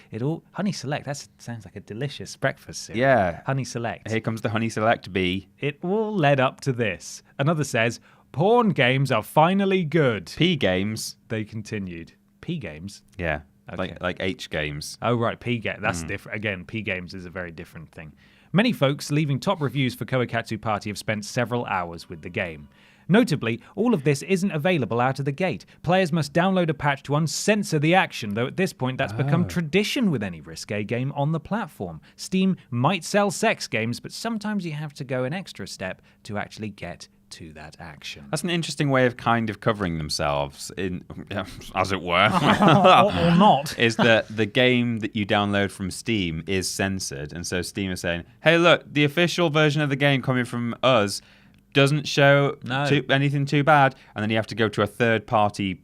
Honey Select, that sounds like a delicious breakfast cereal. Yeah. Honey Select. Here comes the Honey Select bee. It all led up to this. Another says, porn games are finally good. P games. They continued. P games? Yeah. Okay. Like H games. Oh, right. P games. That's different. Again, P games is a very different thing. Many folks leaving top reviews for Koikatsu Party have spent several hours with the game. Notably, all of this isn't available out of the gate. Players must download a patch to uncensor the action, though at this point that's become tradition with any risque game on the platform. Steam might sell sex games, but sometimes you have to go an extra step to actually get to that action. That's an interesting way of kind of covering themselves, in, as it were. or not. Is that the game that you download from Steam is censored, and so Steam is saying, hey, look, the official version of the game coming from us doesn't show anything too bad, and then you have to go to a third-party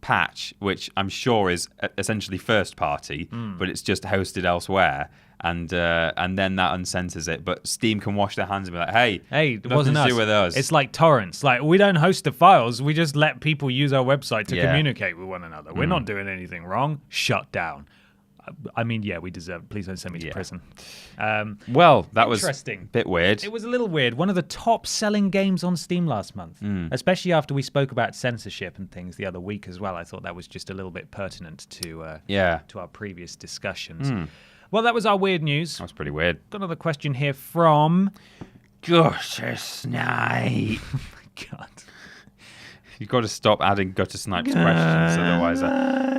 patch, which I'm sure is essentially first-party, but it's just hosted elsewhere. And then that uncensors it, but Steam can wash their hands and be like, "Hey, it wasn't nothing us. to do with us." It's like torrents. Like, we don't host the files; we just let people use our website to communicate with one another. We're not doing anything wrong. Shut down. I mean, yeah, we deserve it. Please don't send me to prison. Well, that was interesting. A bit weird. It was a little weird. One of the top-selling games on Steam last month, especially after we spoke about censorship and things the other week as well. I thought that was just a little bit pertinent to our previous discussions. Well, that was our weird news. That was pretty weird. Got another question here from... Gutter Snipe. Oh my God. You've got to stop adding Gutter Snipe's questions, otherwise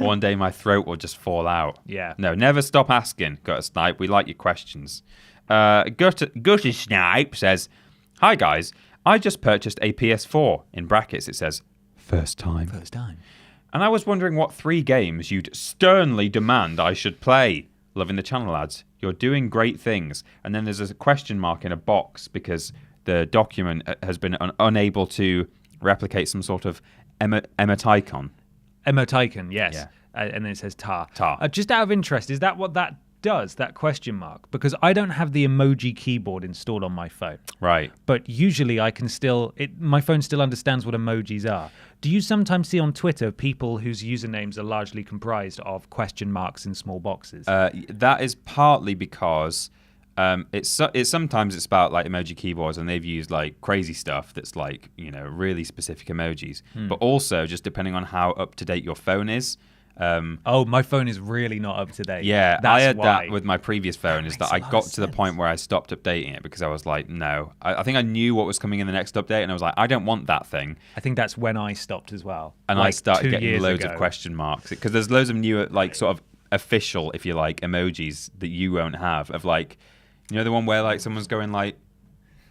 one day my throat will just fall out. Yeah. No, never stop asking, Gutter Snipe. We like your questions. Gutter Snipe says, hi guys, I just purchased a PS4. In brackets it says, first time. First time. And I was wondering what 3 games you'd sternly demand I should play. Loving the channel, lads. You're doing great things. And then there's a question mark in a box because the document has been unable to replicate some sort of emoticon. Emoticon, yes. Yeah. And then it says tar. Tar. Just out of interest, is that what that does, that question mark? Because I don't have the emoji keyboard installed on my phone. Right. But usually I can still... my phone still understands what emojis are. Do you sometimes see on Twitter people whose usernames are largely comprised of question marks in small boxes? That is partly because it's sometimes it's about like emoji keyboards and they've used like crazy stuff that's like, really specific emojis. But also just depending on how up to date your phone is. My phone is really not up to date. Yeah, That's I had why. that with my previous phone, is that I got to the point where I stopped updating it because I was like, no. I think I knew what was coming in the next update, and I was like, I don't want that thing. I think that's when I stopped as well. And like I started getting 2 years loads ago. of question marks because there's loads of new, like, sort of official, if you like, emojis that you won't have. Of like, the one where like someone's going like,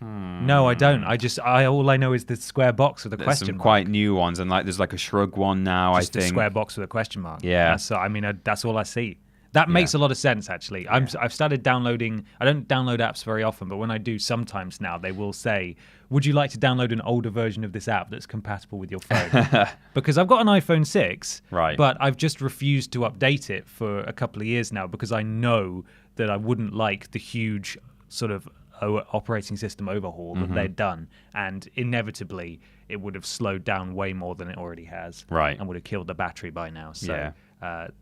No, I don't. All I know is the square box with a there's question some mark. quite new ones, and like there's like a shrug one now. Just I think a square box with a question mark. Yeah. That's all I see. That makes a lot of sense, actually. I've started downloading... I don't download apps very often, but when I do sometimes now, they will say, would you like to download an older version of this app that's compatible with your phone? Because I've got an iPhone 6, right, but I've just refused to update it for a couple of years now because I know that I wouldn't like the huge sort of operating system overhaul that they'd done, and inevitably it would have slowed down way more than it already has, right, and would have killed the battery by now. So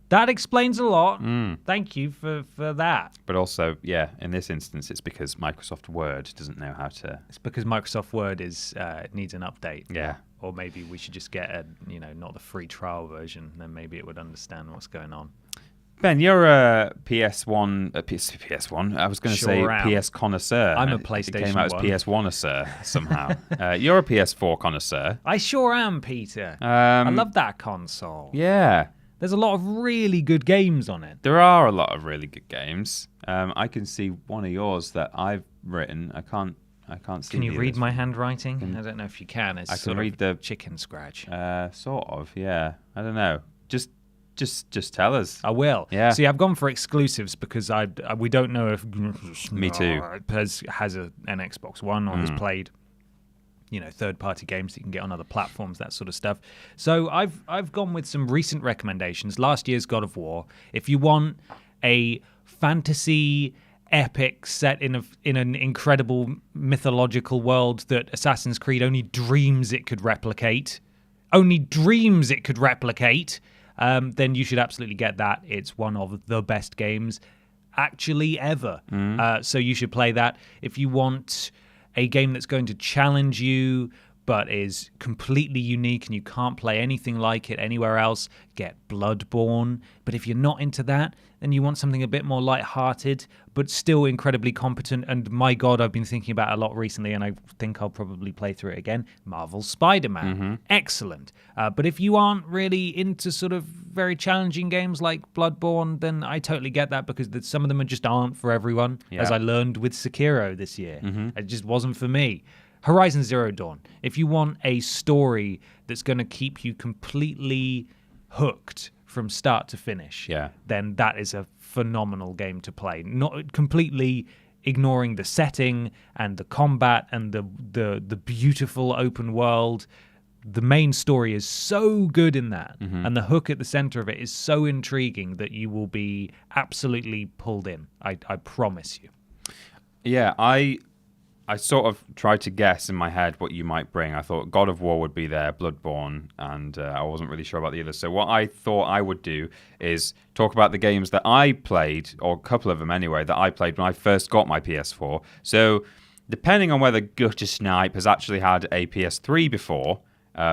that explains a lot. Thank you for that. But also, in this instance, it's because Microsoft Word doesn't know how to. It's because Microsoft Word needs an update. Yeah. Or maybe we should just get not the free trial version. Then maybe it would understand what's going on. Ben, you're a PS1. I was going to say am. PS connoisseur. I'm a PlayStation. It came out as PS1-osseur somehow. You're a PS4 connoisseur. I sure am, Peter. I love that console. Yeah. There's a lot of really good games on it. There are a lot of really good games. I can see one of yours that I've written. I can't I can't see. Can you the read others. my handwriting? I don't know if you can. It's I can sort read of the chicken scratch. Sort of, yeah. I don't know. Just tell us. I will. Yeah. See, I've gone for exclusives because we don't know if Me too. has an Xbox One or has played, third-party games that you can get on other platforms, that sort of stuff. So I've gone with some recent recommendations. Last year's God of War. If you want a fantasy epic set in an incredible mythological world that Assassin's Creed only dreams it could replicate, then you should absolutely get that. It's one of the best games actually ever. So you should play that. If you want a game that's going to challenge you but is completely unique and you can't play anything like it anywhere else, get Bloodborne. But if you're not into that, then you want something a bit more lighthearted but still incredibly competent. And my God, I've been thinking about it a lot recently, and I think I'll probably play through it again. Marvel's Spider-Man. Excellent. But if you aren't really into sort of very challenging games like Bloodborne, then I totally get that, because some of them just aren't for everyone, as I learned with Sekiro this year. It just wasn't for me. Horizon Zero Dawn. If you want a story that's going to keep you completely hooked from start to finish, then that is a phenomenal game to play. Not completely ignoring the setting and the combat and the beautiful open world. The main story is so good in that, and the hook at the center of it is so intriguing that you will be absolutely pulled in. I promise you. Yeah, I sort of tried to guess in my head what you might bring. I thought God of War would be there, Bloodborne, and I wasn't really sure about the others. So what I thought I would do is talk about the games that I played, or a couple of them anyway, that I played when I first got my PS4. So depending on whether Gutter Snipe has actually had a PS3 before,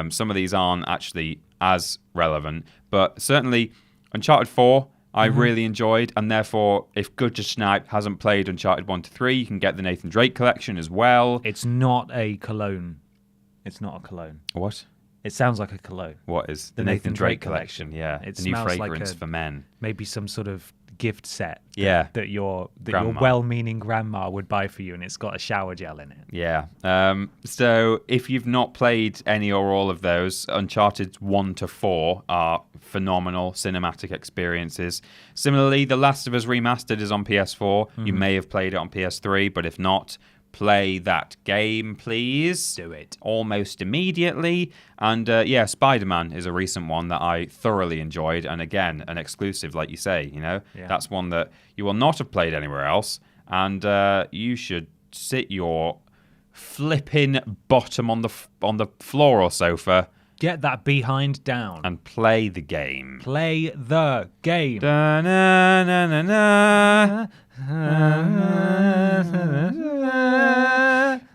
some of these aren't actually as relevant, but certainly Uncharted 4, I really enjoyed, and therefore, if Gutter Snipe hasn't played Uncharted 1 to 3, you can get the Nathan Drake collection as well. It's not a cologne. It's not a cologne. What? It sounds like a cologne. What is the Nathan Drake collection? Yeah, It the new smells fragrance like for men. Maybe some sort of gift set that your Grandma. well-meaning grandma would buy for you, and it's got a shower gel in it. Yeah. So if you've not played any or all of those, Uncharted 1 to 4 are phenomenal cinematic experiences. Similarly, The Last of Us Remastered is on PS4. You may have played it on PS3, but if not, play that game, please. Do it. Almost immediately. And Spider-Man is a recent one that I thoroughly enjoyed. And again, an exclusive, like you say, That's one that you will not have played anywhere else. And you should sit your flipping bottom on the floor or sofa. Get that behind down. And play the game. Play the game. Da-na-na-na-na.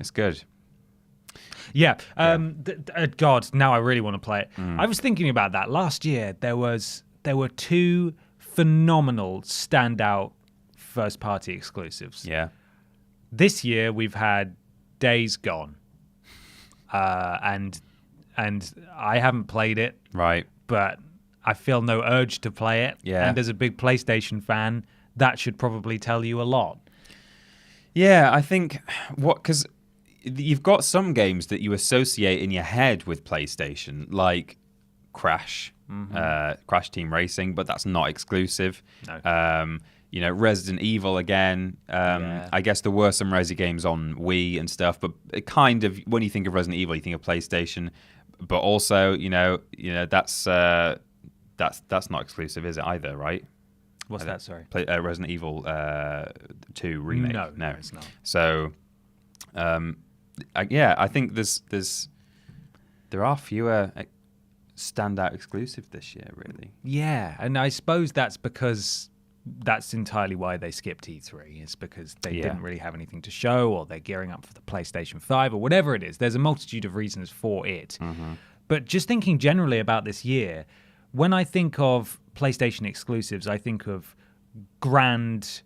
It's good. Yeah. God, now I really want to play it. I was thinking about that. Last year, there were two phenomenal standout first-party exclusives. Yeah. This year, we've had Days Gone. And I haven't played it. Right. But I feel no urge to play it. Yeah. And as a big PlayStation fan, that should probably tell you a lot. Yeah, I think because you've got some games that you associate in your head with PlayStation, like Crash, Crash Team Racing, but that's not exclusive. No. Resident Evil again. I guess there were some Resi games on Wii and stuff, but it kind of, when you think of Resident Evil, you think of PlayStation. But also, that's not exclusive, is it either? Right? What's that? Sorry. Resident Evil 2 remake. No, it's not. So, I think there are fewer standout exclusive this year, really. Yeah, and I suppose that's because that's entirely why they skipped E3. It's because they didn't really have anything to show, or they're gearing up for the PlayStation 5, or whatever it is. There's a multitude of reasons for it. But just thinking generally about this year, when I think of PlayStation exclusives, I think of grand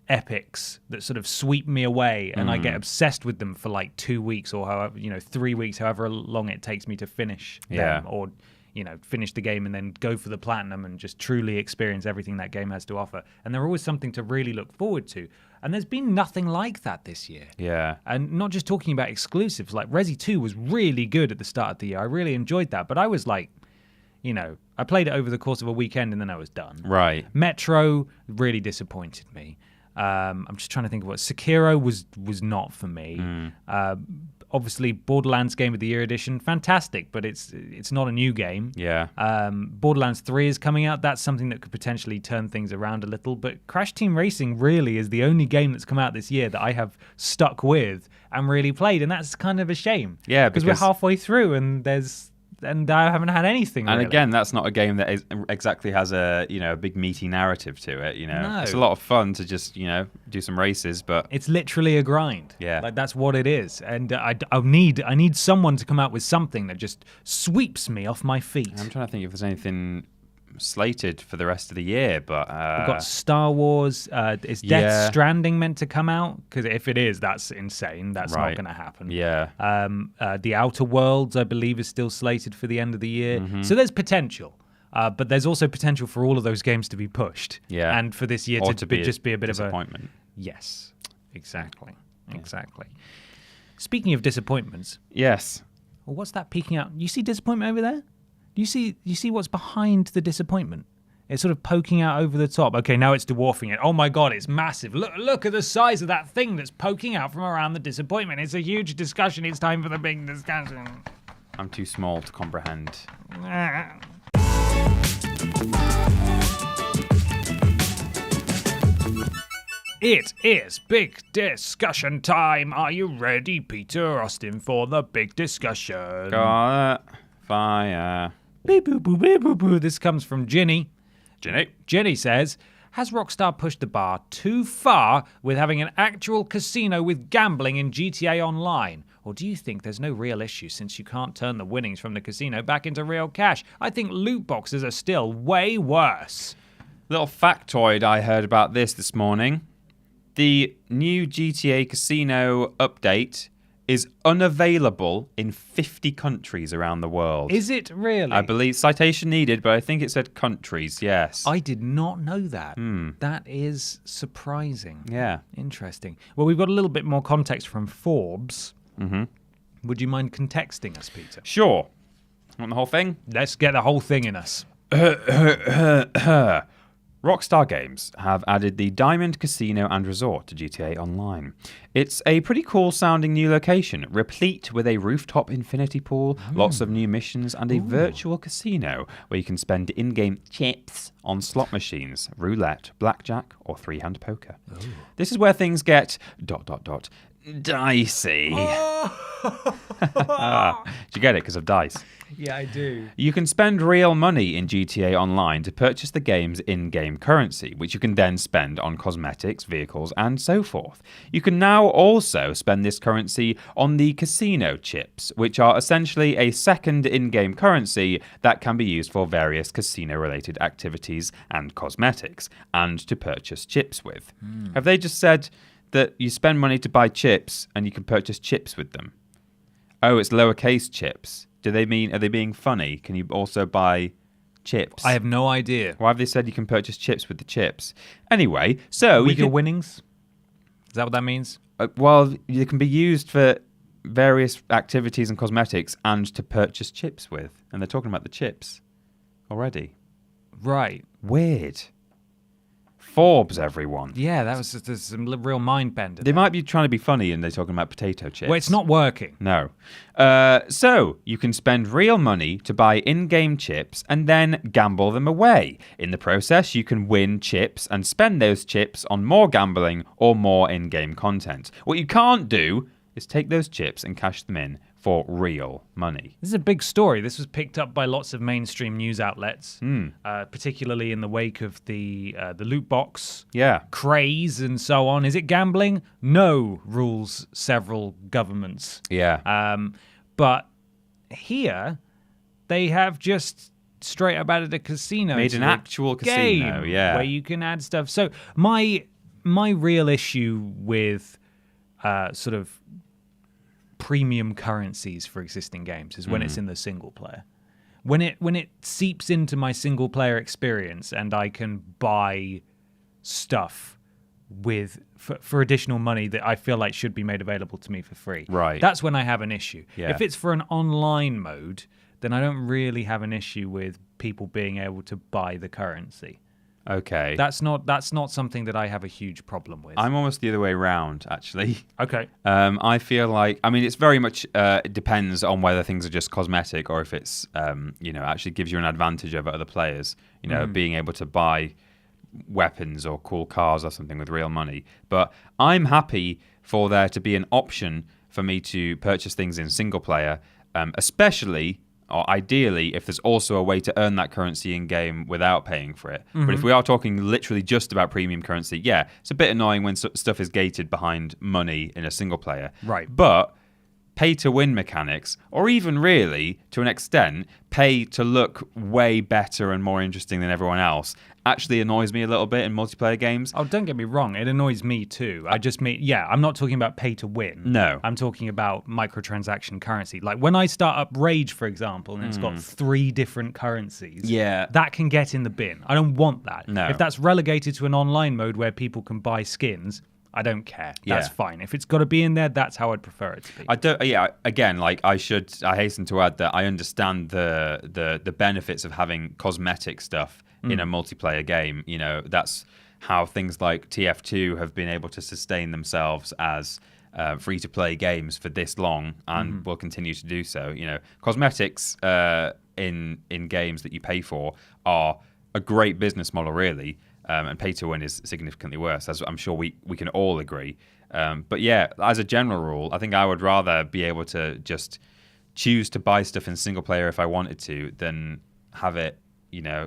epics that sort of sweep me away, and I get obsessed with them for like 2 weeks or however, 3 weeks, however long it takes me to finish them, or finish the game and then go for the platinum and just truly experience everything that game has to offer. And they're always something to really look forward to. And there's been nothing like that this year. Yeah. And not just talking about exclusives, like Resi 2 was really good at the start of the year. I really enjoyed that. But I was like, I played it over the course of a weekend and then I was done. Right. Metro really disappointed me. I'm just trying to think of what Sekiro was not for me. Obviously, Borderlands Game of the Year edition, fantastic, but it's not a new game. Yeah. Borderlands 3 is coming out. That's something that could potentially turn things around a little. But Crash Team Racing really is the only game that's come out this year that I have stuck with and really played, and that's kind of a shame. Yeah, because we're halfway through and I haven't had anything. And really. again, that's not a game that exactly has a big meaty narrative to it. No. It's a lot of fun to just do some races, but it's literally a grind. Yeah, like that's what it is. And I need someone to come out with something that just sweeps me off my feet. I'm trying to think if there's anything slated for the rest of the year, but we've got Star Wars. Is Death Stranding meant to come out? Because if it is, that's insane. That's not going to happen. Yeah. The Outer Worlds, I believe, is still slated for the end of the year. So there's potential. But there's also potential for all of those games to be pushed. Yeah. And for this year to just be a bit of a disappointment. Yes. Exactly. Yeah. Exactly. Speaking of disappointments. Yes. Well, what's that peeking out? You see disappointment over there? You see what's behind the disappointment? It's sort of poking out over the top. Okay, now it's dwarfing it. Oh my God, it's massive. Look at the size of that thing that's poking out from around the disappointment. It's a huge discussion. It's time for the big discussion. I'm too small to comprehend. It is big discussion time. Are you ready, Peter Austin, for the big discussion? Got it. Fire. Beep, boop, boop, beep, boop, boop. This comes from Ginny. Ginny says, has Rockstar pushed the bar too far with having an actual casino with gambling in GTA Online? Or do you think there's no real issue since you can't turn the winnings from the casino back into real cash? I think loot boxes are still way worse. Little factoid I heard about this morning. The new GTA Casino update is unavailable in 50 countries around the world. Is it really? I believe citation needed, but I think it said countries, yes. I did not know that. That is surprising. Yeah. Interesting. Well, we've got a little bit more context from Forbes. Mm-hmm. Would you mind contexting us, Peter? Sure. Want the whole thing? Let's get the whole thing in us. Rockstar Games have added the Diamond Casino and Resort to GTA Online. It's a pretty cool sounding new location, replete with a rooftop infinity pool, lots of new missions, and a virtual casino where you can spend in-game chips on slot machines, roulette, blackjack, or three-hand poker. This is where things get ... dicey. Do you get it? Because of dice. Yeah, I do. You can spend real money in GTA Online to purchase the game's in-game currency, which you can then spend on cosmetics, vehicles, and so forth. You can now also spend this currency on the casino chips, which are essentially a second in-game currency that can be used for various casino-related activities and cosmetics, and to purchase chips with. Have they just said that you spend money to buy chips and you can purchase chips with them? Oh, it's lowercase chips. Are they being funny? Can you also buy chips? I have no idea. Why have they said you can purchase chips with the chips? Anyway, so... With your winnings? Is that what that means? Well, they can be used for various activities and cosmetics and to purchase chips with. And they're talking about the chips already. Right. Weird. Forbes, everyone. Yeah, that was just some real mind bender. They might be trying to be funny and they're talking about potato chips. Well, it's not working. No. So, you can spend real money to buy in-game chips and then gamble them away. In the process, you can win chips and spend those chips on more gambling or more in-game content. What you can't do is take those chips and cash them in for real money. This is a big story. This was picked up by lots of mainstream news outlets, particularly in the wake of the loot box craze and so on. Is it gambling? No, rules several governments. Yeah. But here, they have just straight up added a casino. Made an actual casino, where you can add stuff. So my real issue with sort of premium currencies for existing games is when it's in the single player. When it seeps into my single player experience and I can buy stuff for additional money that I feel like should be made available to me for free. Right. That's when I have an issue. Yeah. If it's for an online mode, then I don't really have an issue with people being able to buy the currency. Okay. That's not something that I have a huge problem with. I'm almost the other way around, actually. Okay. I feel like, I mean, it's very much, it depends on whether things are just cosmetic or if it's, actually gives you an advantage over other players, being able to buy weapons or cool cars or something with real money. But I'm happy for there to be an option for me to purchase things in single player, especially or ideally if there's also a way to earn that currency in game without paying for it. But if we are talking literally just about premium currency, yeah, it's a bit annoying when stuff is gated behind money in a single player. Right. But pay to win mechanics, or even really, to an extent, pay to look way better and more interesting than everyone else, actually annoys me a little bit in multiplayer games. Oh, don't get me wrong. It annoys me too. I'm not talking about pay to win. No. I'm talking about microtransaction currency. Like when I start up Rage, for example, and it's got 3 different currencies, Yeah. that can get in the bin. I don't want that. No. If that's relegated to an online mode where people can buy skins, I don't care. That's Yeah. fine. If it's got to be in there, that's how I'd prefer it to be. I don't. Yeah. Again, like I hasten to add that I understand the benefits of having cosmetic stuff in a multiplayer game. That's how things like TF2 have been able to sustain themselves as free-to-play games for this long, and will continue to do so. Cosmetics in games that you pay for are a great business model, really. And pay to win is significantly worse, as I'm sure we can all agree. But yeah, as a general rule, I think I would rather be able to just choose to buy stuff in single player if I wanted to than have it,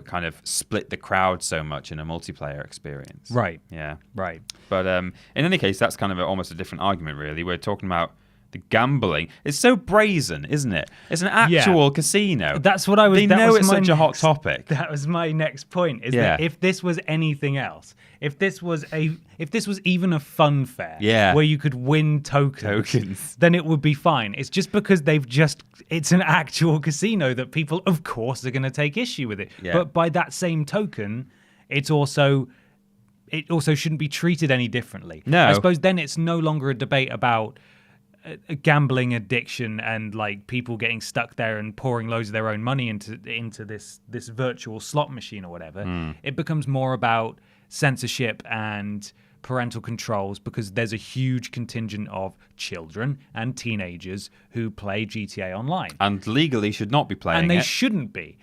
kind of split the crowd so much in a multiplayer experience. Right. Yeah. Right. But in any case, that's kind of almost a different argument, really. We're talking about the gambling. It's so brazen, isn't it? It's an actual casino. That's what I was. They know it's such a hot topic. That was my next point. Is that if this was anything else, if this was even a fun fair, where you could win tokens, then it would be fine. It's just because it's an actual casino that people, of course, are going to take issue with it. Yeah. But by that same token, it also shouldn't be treated any differently. No. I suppose then it's no longer a debate about a gambling addiction and like people getting stuck there and pouring loads of their own money into this virtual slot machine or whatever. It becomes more about censorship and parental controls because there's a huge contingent of children and teenagers who play GTA Online and legally should not be playing and they shouldn't be.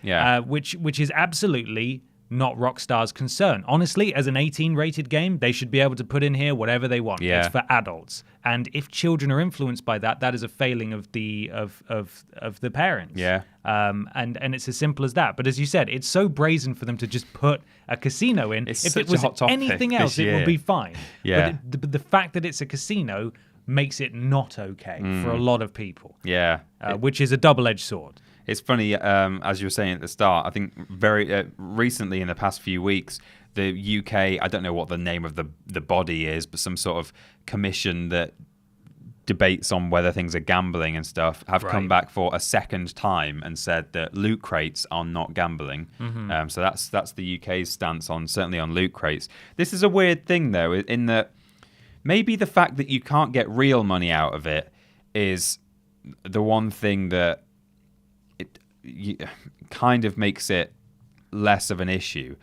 Which is absolutely not Rockstar's concern. Honestly, as an 18 rated game, they should be able to put in here whatever they want. Yeah. It's for adults. And if children are influenced by that, that is a failing of the parents. Yeah. And it's as simple as that. But as you said, it's so brazen for them to just put a casino in. It's if such it was a hot topic anything else, it would be fine. Yeah. But the fact that it's a casino makes it not okay for a lot of people. Yeah. Which is a double-edged sword. It's funny, as you were saying at the start, I think very recently in the past few weeks, the UK, I don't know what the name of the body is, but some sort of commission that debates on whether things are gambling and stuff, have come back for a second time and said that loot crates are not gambling. So that's the UK's stance certainly on loot crates. This is a weird thing, though, in that maybe the fact that you can't get real money out of it is the one thing that kind of makes it less of an issue.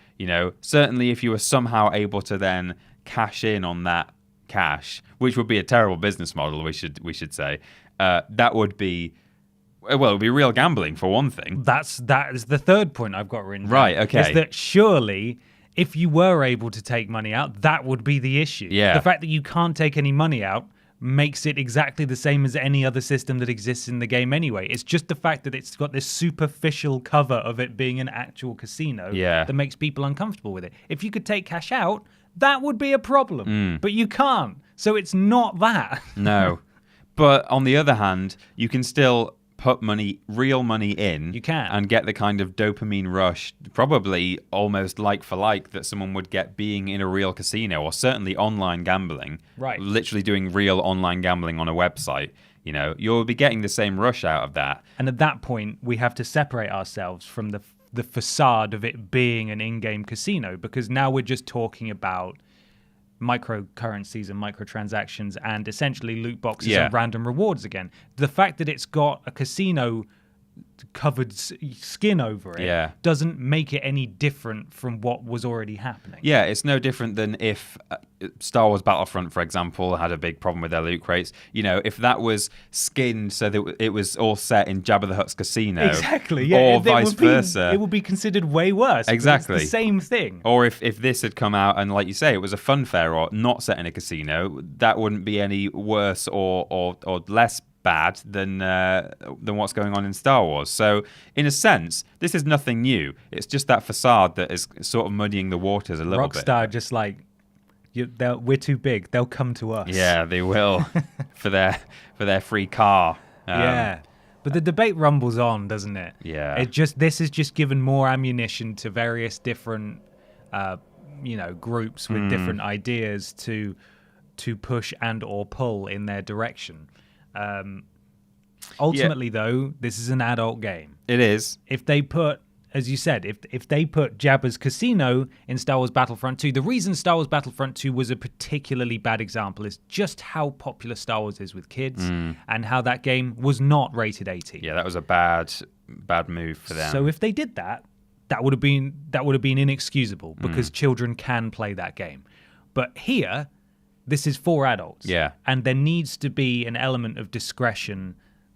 Certainly if you were somehow able to then cash in on that cash, which would be a terrible business model, we should say, that would be, well, it would be real gambling for one thing. That is the third point I've got written down. Right, okay. Is that surely if you were able to take money out, that would be the issue. Yeah. The fact that you can't take any money out makes it exactly the same as any other system that exists in the game anyway. It's just the fact that it's got this superficial cover of it being an actual casino that makes people uncomfortable with it. If you could take cash out, that would be a problem. But you can't. So it's not that. No. But on the other hand, you can still put real money in. You can. And get the kind of dopamine rush, probably almost like for like, that someone would get being in a real casino, or certainly online gambling. Right. Literally doing real online gambling on a website. You'll be getting the same rush out of that. And at that point, we have to separate ourselves from the facade of it being an in-game casino, because now we're just talking about microcurrencies and microtransactions and essentially loot boxes Yeah. and random rewards again. The fact that it's got a casino covered skin over it Yeah. doesn't make it any different from what was already happening. Yeah, it's no different than if Star Wars Battlefront, for example, had a big problem with their loot crates. You know, if that was skinned so that it was all set in Jabba the Hutt's casino. Exactly, yeah. Or It vice would be- versa. It would be considered way worse. because Exactly. It's the same thing. Or if this had come out and, like you say, it was a fun fair or not set in a casino, that wouldn't be any worse or less bad than what's going on in Star Wars. So, in a sense, this is nothing new. It's just that facade that is sort of muddying the waters a little bit. Rockstar just like, we're too big. They'll come to us. Yeah, they will for their free car. Yeah. But the debate rumbles on, doesn't it? Yeah. This has just given more ammunition to various different, groups with different ideas to push and or pull in their direction. Ultimately, though, this is an adult game. It is. If they put, as you said, if they put Jabba's casino in Star Wars Battlefront 2, the reason Star Wars Battlefront 2 was a particularly bad example is just how popular Star Wars is with kids and how that game was not rated 18. Yeah, that was a bad move for them. So if they did that, that would have been inexcusable because children can play that game. But here, this is for adults. Yeah. And there needs to be an element of discretion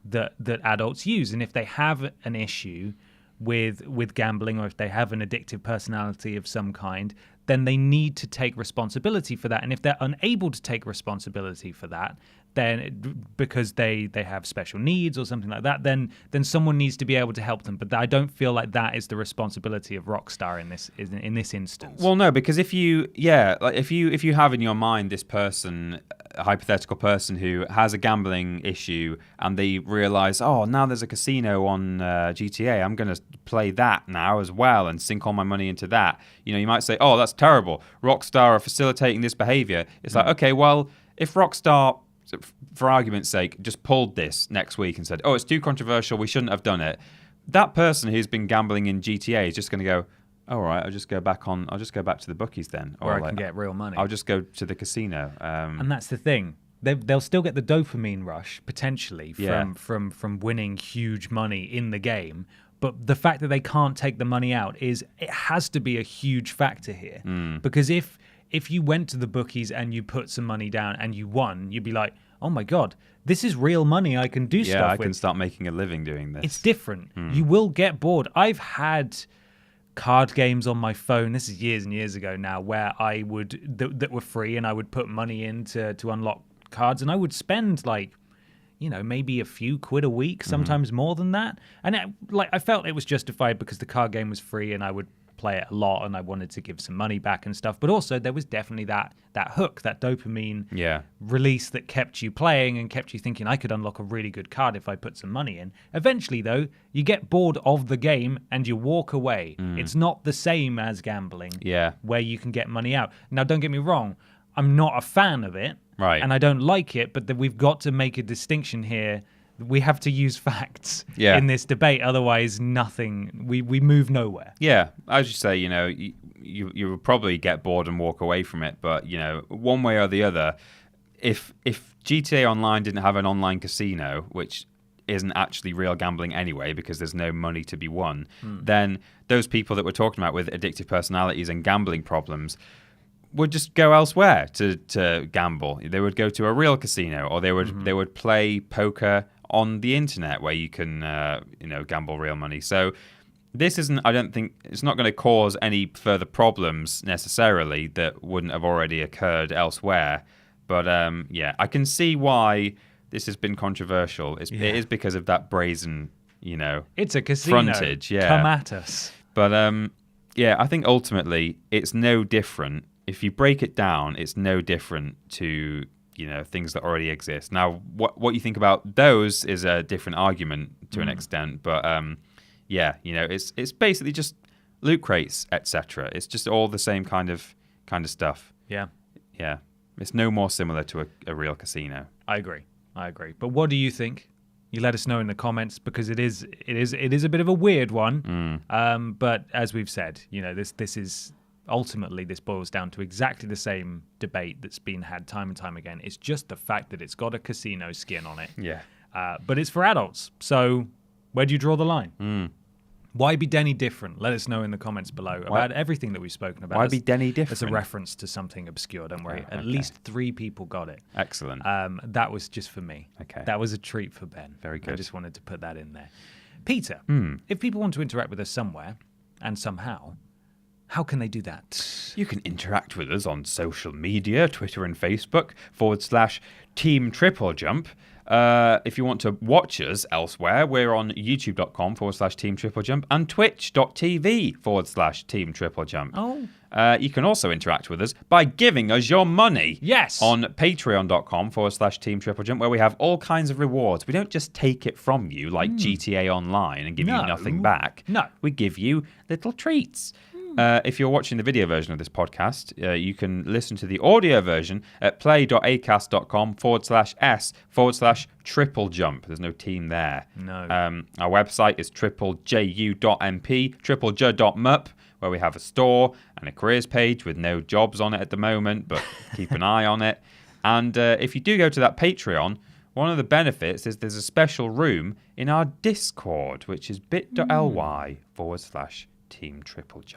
that adults use. And if they have an issue with gambling, or if they have an addictive personality of some kind, then they need to take responsibility for that. And if they're unable to take responsibility for that, then because they have special needs or something like that, then someone needs to be able to help them. But I don't feel like that is the responsibility of Rockstar in this instance. Well, no, because if you have in your mind this person, a hypothetical person who has a gambling issue, and they realize, oh, now there's a casino on GTA, I'm going to play that now as well and sink all my money into that. You know, you might say, oh, that's terrible. Rockstar are facilitating this behavior. It's like, okay, well, if Rockstar, for argument's sake, just pulled this next week and said, oh, it's too controversial, we shouldn't have done it, that person who's been gambling in GTA is just going to go, all right, I'll just go back to the bookies then. Or I can get real money. I'll just go to the casino. And that's the thing. They'll still get the dopamine rush, potentially, from winning huge money in the game. But the fact that they can't take the money out it has to be a huge factor here. Because if you went to the bookies and you put some money down and you won, you'd be like, oh my God, this is real money I can do stuff with. I can start making a living doing this. It's different. You will get bored. I've had card games on my phone, this is years and years ago now, where I would, that were free, and I would put money in to unlock cards, and I would spend maybe a few quid a week, sometimes more than that. And I felt it was justified because the card game was free and I would play it a lot and I wanted to give some money back and stuff. But also there was definitely that hook, that dopamine release that kept you playing and kept you thinking, I could unlock a really good card if I put some money in. Eventually, though, you get bored of the game and you walk away. It's not the same as gambling where you can get money out. Now, don't get me wrong. I'm not a fan of it. Right. And I don't like it, but we've got to make a distinction here. We have to use facts in this debate, otherwise nothing. We move nowhere. Yeah, as you say, you will probably get bored and walk away from it. But one way or the other, if GTA Online didn't have an online casino, which isn't actually real gambling anyway because there's no money to be won, then those people that we're talking about with addictive personalities and gambling problems would just go elsewhere to gamble. They would go to a real casino, or they would play poker on the internet where you can gamble real money. So this isn't, I don't think, it's not going to cause any further problems necessarily that wouldn't have already occurred elsewhere. But I can see why this has been controversial. It is because of that brazen, it's a casino frontage. Come at us. But I think ultimately it's no different. If you break it down, it's no different to things that already exist. Now, what you think about those is a different argument to an extent, but it's basically just loot crates, etc. It's just all the same kind of stuff. Yeah. It's no more similar to a real casino. I agree. But what do you think? You let us know in the comments, because it is a bit of a weird one. But as we've said, this is ultimately this boils down to exactly the same debate that's been had time and time again. It's just the fact that it's got a casino skin on it. Yeah. But it's for adults. So where do you draw the line? Why be Denny different? Let us know in the comments below about everything that we've spoken about. Why be Denny different? It's a reference to something obscure. Don't worry. At least 3 people got it. Excellent. That was just for me. Okay. That was a treat for Ben. Very good. I just wanted to put that in there. Peter, if people want to interact with us somewhere and somehow, how can they do that? You can interact with us on social media, Twitter and Facebook, /Team TripleJump. If you want to watch us elsewhere, we're on youtube.com/Team TripleJump and twitch.tv/Team TripleJump. Oh. You can also interact with us by giving us your money. Yes. On patreon.com/Team TripleJump, where we have all kinds of rewards. We don't just take it from you like GTA Online and give you nothing back. No. We give you little treats. If you're watching the video version of this podcast, you can listen to the audio version at play.acast.com/s/TripleJump. There's no team there. No. Our website is triplejU.mp, triplej.mup, where we have a store and a careers page with no jobs on it at the moment, but keep an eye on it. And if you do go to that Patreon, one of the benefits is there's a special room in our Discord, which is bit.ly/Team TripleJump.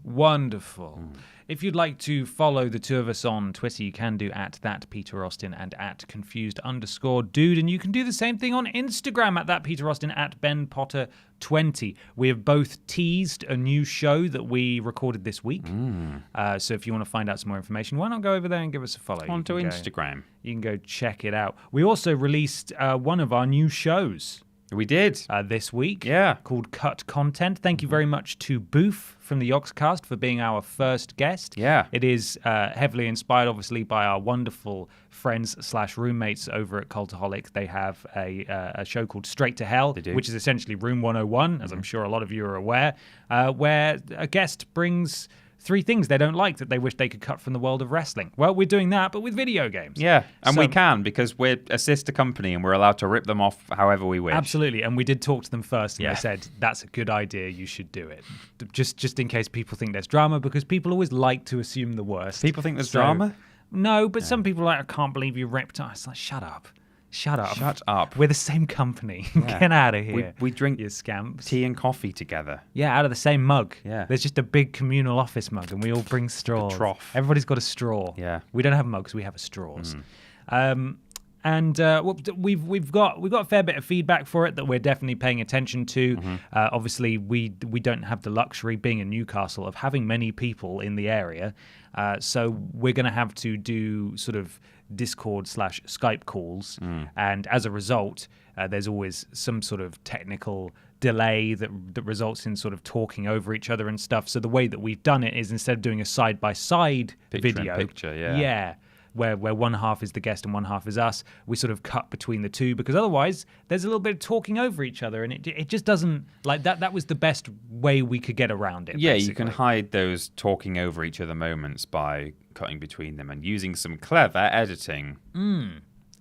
Wonderful. If you'd like to follow the two of us on Twitter, you can do at @PeterAustin and @confused_dude. And you can do the same thing on Instagram at @PeterAustin, @BenPotter20. We have both teased a new show that we recorded this week. So if you want to find out some more information, why not go over there and give us a follow? Onto Instagram. You can go check it out. We also released one of our new shows. We did. This week. Yeah. Called Cut Content. Thank you very much to Boof from the Yogscast for being our first guest. Yeah. It is heavily inspired, obviously, by our wonderful friends/roommates over at Cultaholic. They have a show called Straight to Hell, which is essentially Room 101, as I'm sure a lot of you are aware, where a guest brings 3 things they don't like that they wish they could cut from the world of wrestling. Well, we're doing that, but with video games. Yeah, and we can because we're a sister company and we're allowed to rip them off however we wish. Absolutely, and we did talk to them first, and they said, that's a good idea, you should do it. Just in case people think there's drama, because people always like to assume the worst. People think there's drama? No, but some people are like, I can't believe you ripped us. It's like, shut up. Shut up. Shut up. We're the same company. Get out of here. We drink you scamps. tea and coffee together. Yeah, out of the same mug. Yeah. There's just a big communal office mug, and we all bring straws. A trough. Everybody's got a straw. Yeah. We don't have mugs. We have straws. We've got a fair bit of feedback for it that we're definitely paying attention to. Obviously, we don't have the luxury, being in Newcastle, of having many people in the area. So we're going to have to do sort of Discord/Skype calls, and as a result, there's always some sort of technical delay that results in sort of talking over each other and stuff. So the way that we've done it is, instead of doing a side-by-side video, where one half is the guest and one half is us, we sort of cut between the two, because otherwise there's a little bit of talking over each other, and it just doesn't, like, that was the best way we could get around it. Yeah, basically. You can hide those talking over each other moments by cutting between them and using some clever editing.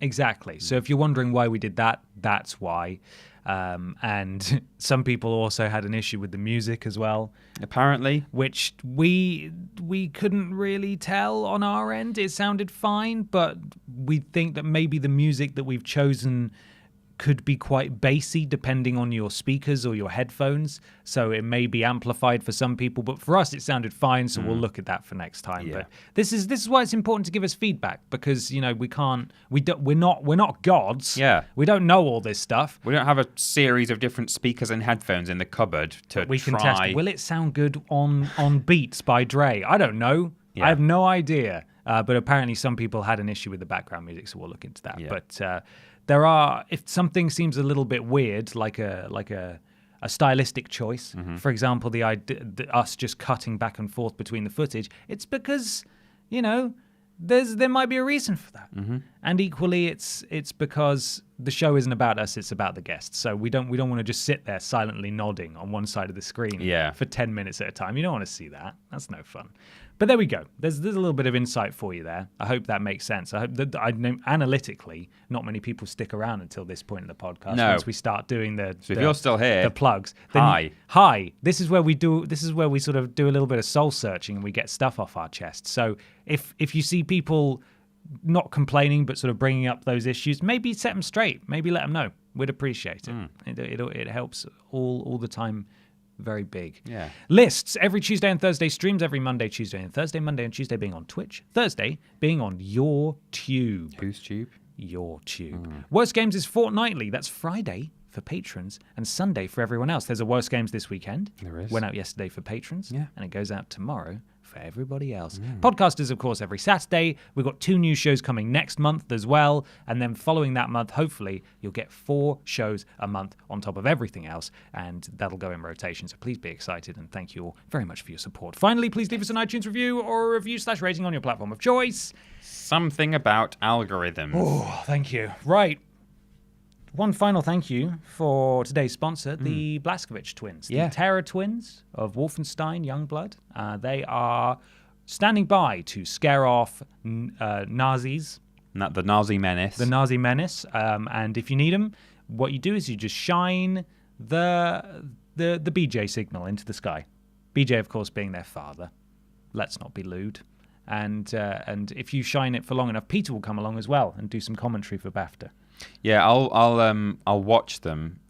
Exactly. So if you're wondering why we did that, that's why. And some people also had an issue with the music as well. Apparently. Which we couldn't really tell on our end. It sounded fine, but we think that maybe the music that we've chosen could be quite bassy depending on your speakers or your headphones. So it may be amplified for some people, but for us it sounded fine, so we'll look at that for next time. Yeah. But this is why it's important to give us feedback, because we're not gods. Yeah. We don't know all this stuff. We don't have a series of different speakers and headphones in the cupboard to We can test, will it sound good on Beats by Dre? I don't know. Yeah. I have no idea. But apparently some people had an issue with the background music, so we'll look into that. Yeah. But there are, if something seems a little bit weird, like a stylistic choice, for example, the us just cutting back and forth between the footage, it's because, there might be a reason for that. And equally, it's because the show isn't about us; it's about the guests. So we don't want to just sit there silently nodding on one side of the screen for 10 minutes at a time. You don't want to see that. That's no fun. But there we go. There's a little bit of insight for you there. I hope that makes sense. I hope that I know analytically, not many people stick around until this point in the podcast. No. Once we start doing So if you're still here, the plugs. Hi. This is where we sort of do a little bit of soul searching and we get stuff off our chest. So if you see people not complaining but sort of bringing up those issues, maybe set them straight. Maybe let them know. We'd appreciate it. It helps all the time. Very big. Yeah. Lists every Tuesday and Thursday, streams every Monday, Tuesday and Thursday. Monday and Tuesday being on Twitch. Thursday being on Your Tube. Whose tube? Your Tube. Worst Games is fortnightly. That's Friday for patrons and Sunday for everyone else. There's a Worst Games this weekend. There is. Went out yesterday for patrons. Yeah. And it goes out tomorrow for everybody else. Podcast is, of course, every Saturday. We've got 2 new shows coming next month as well. And then following that month, hopefully, you'll get 4 shows a month on top of everything else. And that'll go in rotation. So please be excited. And thank you all very much for your support. Finally, please leave us an iTunes review or a review/rating on your platform of choice. Something about algorithms. Oh, thank you. Right. One final thank you for today's sponsor, the Blazkowicz twins, the Terror twins of Wolfenstein Youngblood. They are standing by to scare off Nazis. The Nazi menace. The Nazi menace. And if you need them, what you do is you just shine the BJ signal into the sky. BJ, of course, being their father. Let's not be lewd. And if you shine it for long enough, Peter will come along as well and do some commentary for BAFTA. Yeah, I'll watch them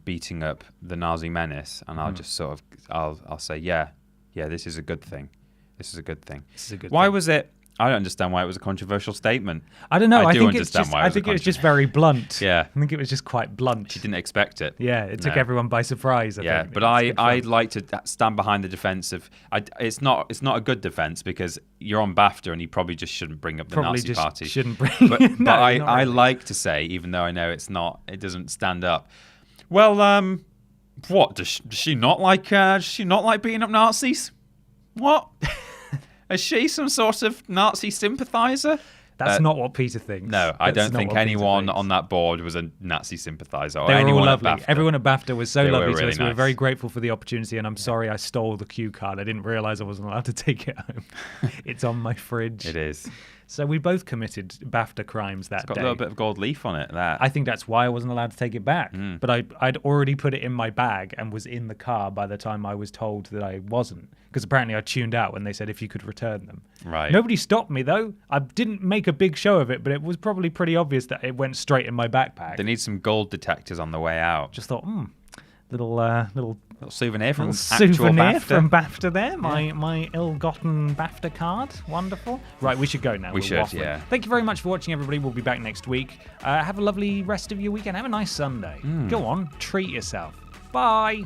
beating up the Nazi menace, and I'll just sort of I'll say yeah, this is a good thing. This is a good thing. Why was it? I don't understand why it was a controversial statement. I don't know. I think it was just very blunt. Yeah. I think it was just quite blunt. She didn't expect it. Yeah, it took everyone by surprise. I think. But I'd like to stand behind the defense of. It's not a good defense because you're on BAFTA and you probably just shouldn't bring up the Nazi Party. Shouldn't bring. But No, I like to say, even though I know it doesn't stand up. Well, what does she not like? Does she not like beating up Nazis? What? Is she some sort of Nazi sympathizer? That's not what Peter thinks. No, I don't think anyone on that board was a Nazi sympathizer. Or they were anyone all lovely. At BAFTA. Everyone at BAFTA was so lovely to us. We were nice. very grateful for the opportunity, and I'm sorry I stole the cue card. I didn't realize I wasn't allowed to take it home. It's on my fridge. It is. So we both committed BAFTA crimes that day. It's got a little bit of gold leaf on it. I think that's why I wasn't allowed to take it back. But I'd already put it in my bag and was in the car by the time I was told that I wasn't. Because apparently I tuned out when they said if you could return them. Right. Nobody stopped me, though. I didn't make a big show of it, but it was probably pretty obvious that it went straight in my backpack. They need some gold detectors on the way out. Just thought, little souvenir from BAFTA there. My ill-gotten BAFTA card. Wonderful. Right, we should go now. We should, waffling. yeah. Thank you very much for watching, everybody. We'll be back next week. Have a lovely rest of your weekend. Have a nice Sunday. Go on, treat yourself. Bye.